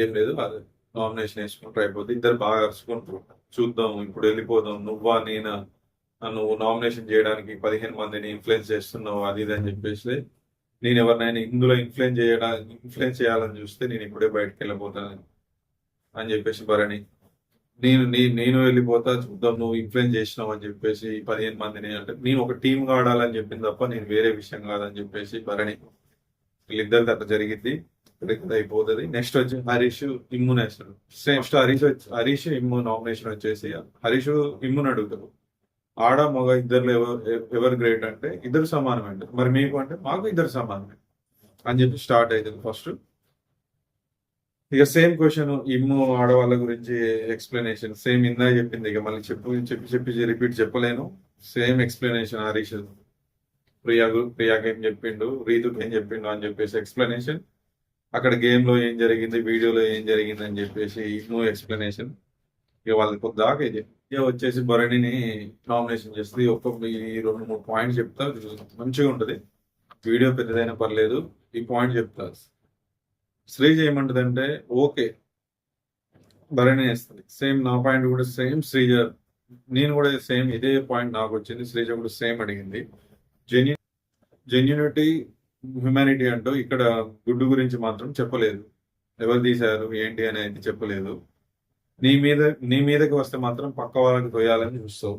ఏం లేదు, అదే నామినేషన్ వేసుకుంటారు, అయిపోతుంది. ఇద్దరు బాగా అరుచుకుంటారు, చూద్దాం ఇప్పుడు వెళ్ళిపోదాం, నువ్వా నేనా, నువ్వు నామినేషన్ చేయడానికి 15 మందిని ఇన్ఫ్లుయెన్స్ చేస్తున్నావు, అది ఇది అని చెప్పేసి, నేను ఎవరినైనా ఇందులో ఇన్ఫ్లుయెన్స్ చేయాలని చూస్తే నేను ఇప్పుడే బయటకు వెళ్ళిపోతాను అని చెప్పేసి భరణి, నేను వెళ్ళిపోతా, చూద్దాం నువ్వు ఇన్ఫ్లుయెన్స్ చేసినావు అని చెప్పేసి 15 మందిని, అంటే నేను ఒక టీమ్ గా ఆడాలని చెప్పింది తప్ప నేను వేరే విషయం కాదని చెప్పేసి భరణి. వీళ్ళిద్దరిది అట్లా జరిగింది, అయిపోతుంది. నెక్స్ట్ వచ్చి హరీష్ ఇమ్మున్ వేస్తాడు. నెక్స్ట్ హరీష్ ఇమ్ము నామినేషన్ వచ్చేసి హరీష్ ఇమ్మున్ అడుగుతాడు, ఆడ మగ ఇద్దరు ఎవరు గ్రేట్ అంటే ఇద్దరు సమానమే అంటారు. మరి మీకు అంటే మాకు ఇద్దరు సమానమే అని చెప్పి స్టార్ట్ అవుతుంది ఫస్ట్. ఇక సేమ్ క్వశ్చన్, ఇమ్ము ఆడవాళ్ళ గురించి ఎక్స్ప్లెనేషన్ సేమ్ ఇందా చెప్పింది. ఇక మళ్ళీ చెప్పి రిపీట్ చెప్పలేను. సేమ్ ఎక్స్ప్లెనేషన్ హరీష్ ప్రియాకి ఏం చెప్పిండు, రీతుకి ఏం చెప్పిండు అని చెప్పేసి ఎక్స్ప్లెనేషన్. అక్కడ గేమ్ లో ఏం జరిగింది, వీడియోలో ఏం జరిగింది అని చెప్పేసి ఇమ్ము ఎక్స్ప్లెనేషన్. ఇక వాళ్ళకి కొద్దాకా ఇది. ఇక వచ్చేసి భరణిని నామినేషన్ చేస్తుంది. ఈ 2-3 పాయింట్స్ చెప్తా, మంచిగా ఉంటది. వీడియో పెద్దదైనా పర్లేదు, ఈ పాయింట్ చెప్తా. శ్రీజ ఏమంటదంటే ఓకే భరణి వేస్తుంది, సేమ్ నా పాయింట్ కూడా సేమ్ శ్రీజ, నేను కూడా సేమ్ ఇదే పాయింట్ నాకు వచ్చింది. శ్రీజ కూడా సేమ్ అడిగింది. జెన్యూనిటీ, హ్యుమానిటీ అంటూ ఇక్కడ గుడ్డు గురించి మాత్రం చెప్పలేదు, ఎవరు తీశారు ఏంటి అనేది చెప్పలేదు. నీ మీదకి వస్తే మాత్రం పక్క వాళ్ళకి తోయాలని చూస్తావు.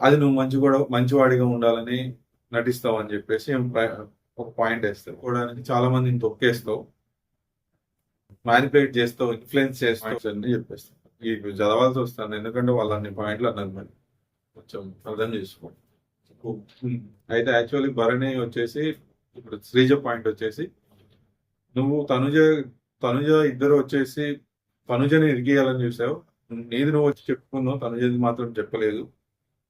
అది నువ్వు మంచివాడిగా ఉండాలని నటిస్తావు అని చెప్పేసి ఒక పాయింట్ వేస్తావు. చూడడానికి చాలా మందిని తొక్కేస్తావు, మ్యానిపులేట్ చేస్తావు, ఇన్ఫ్లుయెన్స్ చేస్తావు అని చెప్పేస్తావు. ఇవి చదవాల్సి వస్తాను, ఎందుకంటే వాళ్ళు అన్ని పాయింట్లు అన్నారు. మరి కొంచెం అర్థం చేసుకో. అయితే యాక్చువల్లీ భరణి వచ్చేసి, ఇప్పుడు శ్రీజ పాయింట్ వచ్చేసి, నువ్వు తనుజ ఇద్దరు వచ్చేసి తనుజని ఇరిగేయాలని చూసావు. నీది నువ్వు వచ్చి చెప్పుకున్నావు, తనుజది మాత్రం చెప్పలేదు.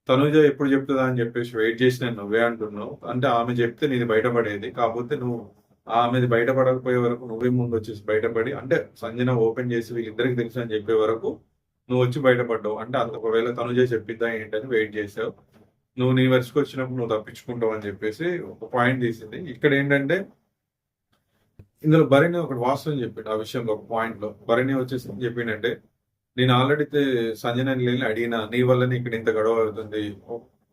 తనుజ ఎప్పుడు చెప్తుందా అని చెప్పేసి వెయిట్ చేసి నువ్వే అంటున్నావు. అంటే ఆమె చెప్తే నీది బయటపడేది, కాకపోతే నువ్వు ఆమెది బయటపడకపోయే వరకు నువ్వే ముందు వచ్చేసి బయటపడి, అంటే సంజన ఓపెన్ చేసి వీళ్ళిద్దరికి తెలుసు అని చెప్పే వరకు నువ్వు వచ్చి బయటపడ్డావు. అంటే అంత ఒకవేళ తనుజ చెప్పిద్దా ఏంటని వెయిట్ చేసావు. నువ్వు నీ వరుసకు వచ్చినప్పుడు నువ్వు తప్పించుకుంటావు అని చెప్పేసి ఒక పాయింట్ తీసింది. ఇక్కడ ఏంటంటే ఇందులో భరణి ఒకటి వాస్తవం చెప్పాడు ఆ విషయంలో. ఒక పాయింట్ లో భరణి వచ్చేసి చెప్పిండంటే, నేను ఆల్రెడీ సంజనని వెళ్ళి అడిగినా, నీ వల్లనే ఇక్కడ ఇంత గొడవ అవుతుంది,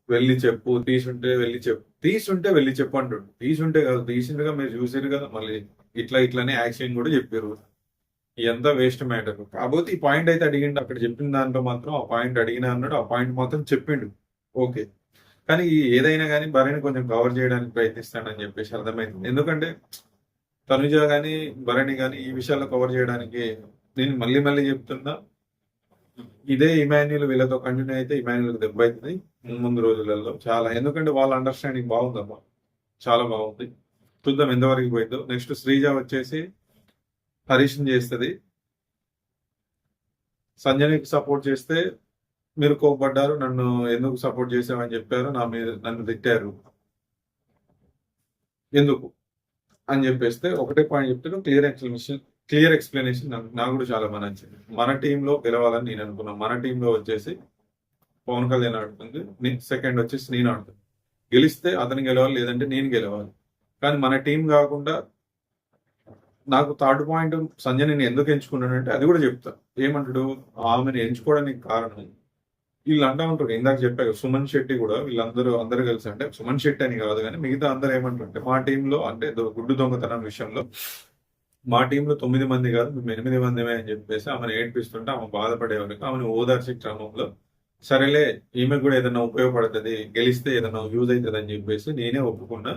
వెళ్ళి చెప్పు, తీసుంటే వెళ్ళి చెప్పు అంటుండు. తీసుంటే కాదు, తీసిండుగా, మీరు చూసారు కదా, మళ్ళీ ఇట్లానే యాక్షన్ కూడా చెప్పారు. ఇదంతా వేస్ట్ మ్యాటర్. కాకపోతే ఈ పాయింట్ అయితే అడిగిండు, అక్కడ చెప్పిన దాంట్లో మాత్రం ఆ పాయింట్ అడిగినా అన్నాడు, ఆ పాయింట్ మాత్రం చెప్పిండు. ఓకే, కానీ ఏదైనా కానీ భరణి కొంచెం కవర్ చేయడానికి ప్రయత్నిస్తాడని చెప్పేసి అర్థమైంది. ఎందుకంటే తనుజ కానీ భరణి కానీ ఈ విషయాల్లో కవర్ చేయడానికి, నేను మళ్ళీ చెప్తున్నా, ఇదే ఇమాన్యుల్ వీళ్ళతో కంటిన్యూ అయితే ఇమాన్యుల్ దెబ్బ అవుతుంది ముందు రోజులలో చాలా. ఎందుకంటే వాళ్ళ అండర్స్టాండింగ్ బాగుందమ్మా, చాలా బాగుంది. చూద్దాం ఎంతవరకు పోయిందో. నెక్స్ట్ శ్రీజ వచ్చేసి హరీష్ని చేస్తుంది. సంజయ్కి సపోర్ట్ చేస్తే మీరు కోపడ్డారు, నన్ను ఎందుకు సపోర్ట్ చేసామని చెప్పారు, నన్ను తిట్టారు ఎందుకు అని చెప్పేస్తే ఒకటే పాయింట్ చెప్తాను, క్లియర్ ఎక్స్ప్లెనేషన్ నాకు కూడా చాలా బాగా నచ్చింది. మన టీంలో గెలవాలని నేను అనుకున్నాను. మన టీంలో వచ్చేసి పవన్ కళ్యాణ్ ఆడుతుంది, సెకండ్ వచ్చేసి నేను ఆడుతుంది. గెలిస్తే అతను గెలవాలి, లేదంటే నేను గెలవాలి. కానీ మన టీం కాకుండా నాకు థర్డ్ పాయింట్ సంజయ్ నేను ఎందుకు ఎంచుకున్నానంటే అది కూడా చెప్తా. ఏమంటాడు, ఆమెను ఎంచుకోవడానికి కారణం వీళ్ళు అంటా ఉంటారు, ఇందాక చెప్పారు సుమన్ శెట్టి కూడా, అందరూ కలిసి, అంటే సుమన్ శెట్టి అని కాదు కానీ మిగతా అందరూ ఏమంటుంటే మా టీంలో, అంటే గుడ్డు దొంగతనం విషయంలో మా టీంలో 9 మంది కాదు మేము 8 మందిమే అని చెప్పేసి ఆమెను ఏడ్పిస్తుంటే ఆమె బాధపడేవారికి ఆమెను ఓదార్చే క్రమంలో, సరేలే ఈమె కూడా ఏదైనా ఉపయోగపడుతుంది, గెలిస్తే ఏదైనా యూజ్ అవుతుంది అని చెప్పేసి నేనే ఒప్పుకున్నా.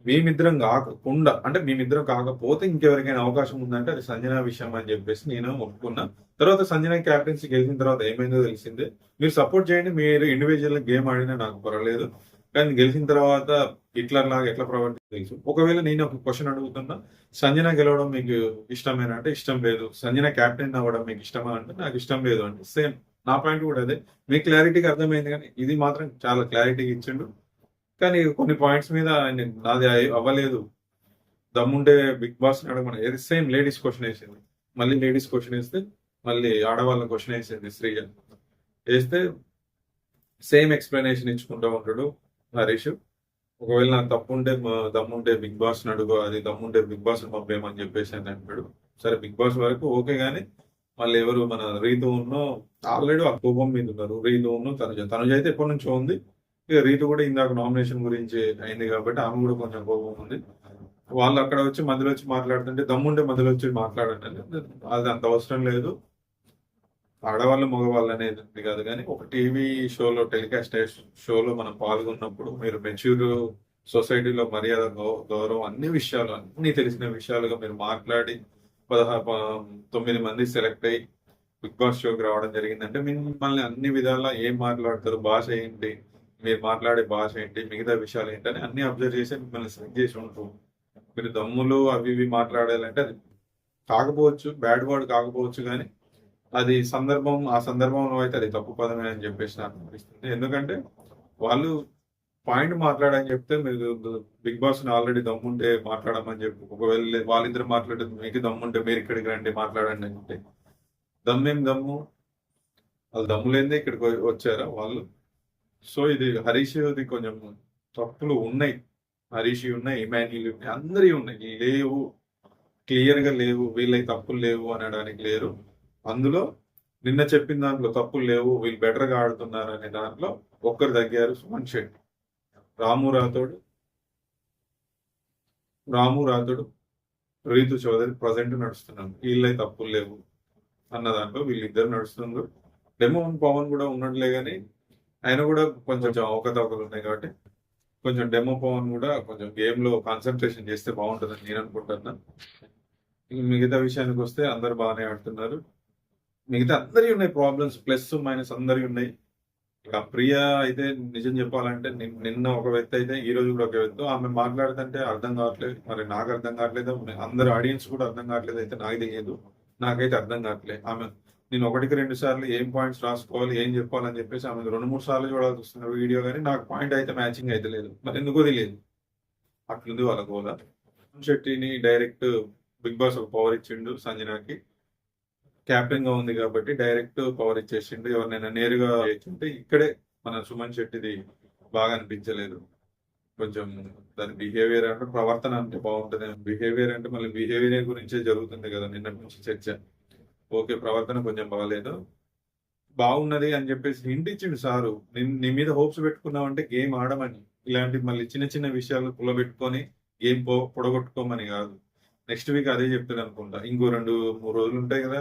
మేమిద్దరం కాకుండా, అంటే మేమిద్దరం కాకపోతే ఇంకెవరికైనా అవకాశం ఉందంటే అది సంజన విషయం అని చెప్పేసి నేను ఒప్పుకున్నా. తర్వాత సంజన క్యాప్టెన్సీ గెలిచిన తర్వాత ఏమైందో తెలిసిందే. మీరు సపోర్ట్ చేయండి, మీరు ఇండివిజువల్ గేమ్ ఆడినా నాకు పర్వాలేదు, కానీ గెలిచిన తర్వాత హిట్లర్ లాగా ఎట్లా ప్రవర్తించి తెలుసు. ఒకవేళ నేను ఒక క్వశ్చన్ అడుగుతున్నా, సంజన గెలవడం మీకు ఇష్టమేనా అంటే ఇష్టం లేదు, సంజన క్యాప్టెన్ అవ్వడం మీకు ఇష్టమా అంటే నాకు ఇష్టం లేదు అంటే సేమ్ నా పాయింట్ కూడా అదే. మీకు క్లారిటీగా అర్థమైంది, కానీ ఇది మాత్రం చాలా క్లారిటీగా ఇచ్చిండు. కానీ కొన్ని పాయింట్స్ మీద నాది అవ్వలేదు, దమ్ముంటే బిగ్ బాస్ అడగమని, ఏది సేమ్ లేడీస్ క్వశ్చన్ వేసింది, మళ్ళీ లేడీస్ క్వశ్చన్ వేస్తే మళ్ళీ ఆడవాళ్ళ క్వశ్చన్ వేసింది శ్రీజ. వేస్తే సేమ్ ఎక్స్ప్లెనేషన్ ఇచ్చుకుంటూ ఉంటాడు హరీష్. ఒకవేళ నాకు దమ్ముంటే బిగ్ బాస్ అడుగు, అది దమ్ముంటే బిగ్ బాస్ పంపేయమని చెప్పేసి అని అంటాడు. సరే బిగ్ బాస్ వరకు ఓకే, కానీ మళ్ళీ ఎవరు మన రీతు ఆల్రెడీ ఆ కోపం మీద ఉన్నారు. రీతు తనుజ అయితే ఎప్పటి నుంచో ఉంది. ఇక రీతు కూడా ఇందాక నామినేషన్ గురించి అయింది కాబట్టి ఆమె కూడా కొంచెం కోపం ఉంది. వాళ్ళు అక్కడ వచ్చి మధ్యలో వచ్చి మాట్లాడుతుంటే దమ్ముంటే మధ్యలో వచ్చి మాట్లాడండి, అది అంత అవసరం లేదు. ఆడవాళ్ళు మగవాళ్ళు అనేది కాదు, కానీ ఒక టీవీ షోలో, టెలికాస్ట్ షోలో మనం పాల్గొన్నప్పుడు మీరు మెచ్యూర్ సొసైటీలో మర్యాద, గౌరవం, అన్ని తెలిసిన విషయాలుగా మీరు మాట్లాడి 9 మంది సెలెక్ట్ అయ్యి బిగ్ బాస్ షోకి రావడం జరిగిందంటే మిమ్మల్ని అన్ని విధాలా ఏం మాట్లాడతారు, భాష ఏంటి, మీరు మాట్లాడే భాష ఏంటి, మిగతా విషయాలు ఏంటని అన్ని అబ్జర్వ్ చేసి మిమ్మల్ని సెలెక్ట్ చేసి ఉంటారు. మీరు దమ్ములు అవి ఇవి మాట్లాడాలంటే అది కాకపోవచ్చు, బ్యాడ్ వర్డ్ కాకపోవచ్చు, కానీ అది ఆ సందర్భంలో అయితే అది తప్పు పదమే అని చెప్పేసి నాకు అనిపిస్తుంది. ఎందుకంటే వాళ్ళు పాయింట్ మాట్లాడని చెప్తే మీరు బిగ్ బాస్ ఆల్రెడీ దమ్ముంటే మాట్లాడమని చెప్పి, ఒకవేళ వాళ్ళిద్దరు మాట్లాడేది మీకు దమ్ముంటే మీరు ఇక్కడికి రండి మాట్లాడండి అంటే, దమ్ము వాళ్ళు దమ్ము లేదే ఇక్కడికి వచ్చారా వాళ్ళు. సో ఇది హరీష్ది కొంచెం తప్పులు ఉన్నాయి, హరీష్ ఉన్నాయి, ఇమాన్యుల్ ఉన్నాయి, అందరి ఉన్నాయి, లేవు క్లియర్గా లేవు, వీళ్ళకి తప్పులు లేవు అనడానికి లేరు. అందులో నిన్న చెప్పిన దాంట్లో తప్పులు లేవు, వీళ్ళు బెటర్గా ఆడుతున్నారు అనే దాంట్లో ఒక్కరు తగ్గారు, సుమన్ శెట్టి. రాము రాథోడ్, రీతు చౌదరి ప్రజెంట్ నడుస్తున్నాను, వీళ్ళకి తప్పులు లేవు అన్న దాంట్లో వీళ్ళిద్దరు నడుస్తున్నారు. డెమోన్ పవన్ కూడా ఉన్నట్లే, కానీ ఆయన కూడా కొంచెం అవకతవకలు ఉన్నాయి కాబట్టి కొంచెం డెమో పవన్ కూడా కొంచెం గేమ్ లో కాన్సన్ట్రేషన్ చేస్తే బాగుంటుందని నేను అనుకుంటున్నా. ఇంక మిగతా విషయానికి వస్తే అందరు బాగానే ఆడుతున్నారు. మిగతా అందరి ఉన్నాయి ప్రాబ్లమ్స్, ప్లస్ మైనస్ అందరి ఉన్నాయి. ఇక ప్రియ అయితే నిజం చెప్పాలంటే నిన్న ఒక వ్యక్తి అయితే ఈ రోజు కూడా ఒక వ్యక్తి, ఆమె మాట్లాడుతుంటే అర్థం కావట్లేదు. మరి నాకు అర్థం కావట్లేదు, అందరు ఆడియన్స్ కూడా అర్థం కావట్లేదు. అయితే నాకు తెలియదు, నాకైతే అర్థం కావట్లేదు. ఆమె నేను 1-2 సార్లు ఏం పాయింట్స్ రాసుకోవాలి, ఏం చెప్పాలని చెప్పేసి ఆమె 2-3 సార్లు చూడాల్సి వస్తున్న వీడియో, కానీ నాకు పాయింట్ అయితే మ్యాచింగ్ అయితే లేదు. మరి ఎందుకో తెలియదు, అట్లుంది వాళ్ళ గోల. శెట్టిని డైరెక్ట్ బిగ్ బాస్ ఒక పవర్ ఇచ్చిండు సంజనాకి. కెప్టెన్ గా ఉంది కాబట్టి డైరెక్ట్ పవర్ ఇచ్చేసిండు. ఎవరినైనా నేరుగా ఇచ్చింటే ఇక్కడే మన సుమన్ శెట్టిది బాగా అనిపించలేదు. కొంచెం దాని బిహేవియర్ అంటే, ప్రవర్తన అంటే బాగుంటుంది. బిహేవియర్ అంటే మళ్ళీ బిహేవియర్ గురించే జరుగుతుంది కదా నిన్నటి నుంచి చర్చ. ఓకే, ప్రవర్తన కొంచెం బాగాలేదు. బాగున్నది అని చెప్పేసి హింట్ ఇచ్చిండు సారు. నీ మీద హోప్స్ పెట్టుకున్నావు అంటే గేమ్ ఆడమని. ఇలాంటి మళ్ళీ చిన్న చిన్న విషయాలు పుల్లబెట్టుకొని గేమ్ పొడగొట్టుకోమని కాదు. నెక్స్ట్ వీక్ అదే చెప్తాడు అనుకుంటా. ఇంకో 2-3 రోజులు ఉంటాయి కదా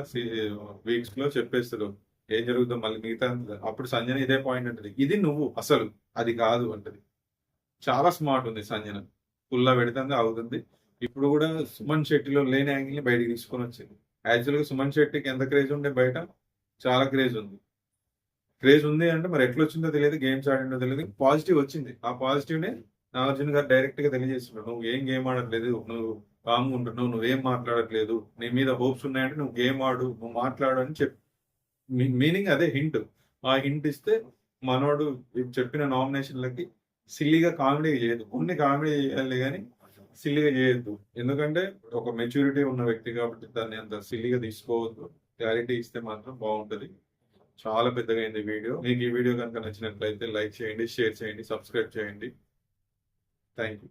వీక్స్ లో, చెప్పేస్తాడు ఏం జరుగుతుందో మళ్ళీ మిగతా. అప్పుడు సంజన ఇదే పాయింట్ అంటది, ఇది నువ్వు అసలు అది కాదు అంటది. చాలా స్మార్ట్ ఉంది సంజన, పుల్లా పెడుతుంది అవుతుంది. ఇప్పుడు కూడా సుమన్ శెట్టిలో లేని యాంగిల్ ని బయటికి తీసుకొని వచ్చింది. యాక్చువల్ గా సుమన్ శెట్టికి ఎంత క్రేజ్ ఉండే బయట, చాలా క్రేజ్ ఉంది. క్రేజ్ ఉంది అంటే మరి ఎట్లా వచ్చిందో తెలియదు, గేమ్స్ ఆడిందో తెలియదు, పాజిటివ్ వచ్చింది. ఆ పాజిటివ్ నే నాగార్జున గారు డైరెక్ట్ గా తెలియజేస్తున్నాడు, నువ్వు ఏం గేమ్ ఆడట్లేదు, నువ్వు కామ్గా ఉంటున్నావు, నువ్వేం మాట్లాడట్లేదు, నీ మీద హోప్స్ ఉన్నాయంటే నువ్వు గేమ్ ఆడు, నువ్వు మాట్లాడు అని మీనింగ్ అదే హింట్. ఆ హింట్ ఇస్తే మనోడు చెప్పిన నామినేషన్లకి సిల్లీగా కామెడీ చేయదు. కొన్ని కామెడీ చేయాలి కానీ సిల్లీగా చేయొద్దు. ఎందుకంటే ఒక మెచ్యూరిటీ ఉన్న వ్యక్తి కాబట్టి దాన్ని అంత సిల్లీగా తీసుకోవద్దు. క్లారిటీ ఇస్తే మాత్రం బాగుంటది. చాలా పెద్దగా అయింది వీడియో. మీకు ఈ వీడియో కనుక నచ్చినట్లయితే లైక్ చేయండి, షేర్ చేయండి, సబ్స్క్రైబ్ చేయండి. Thank you.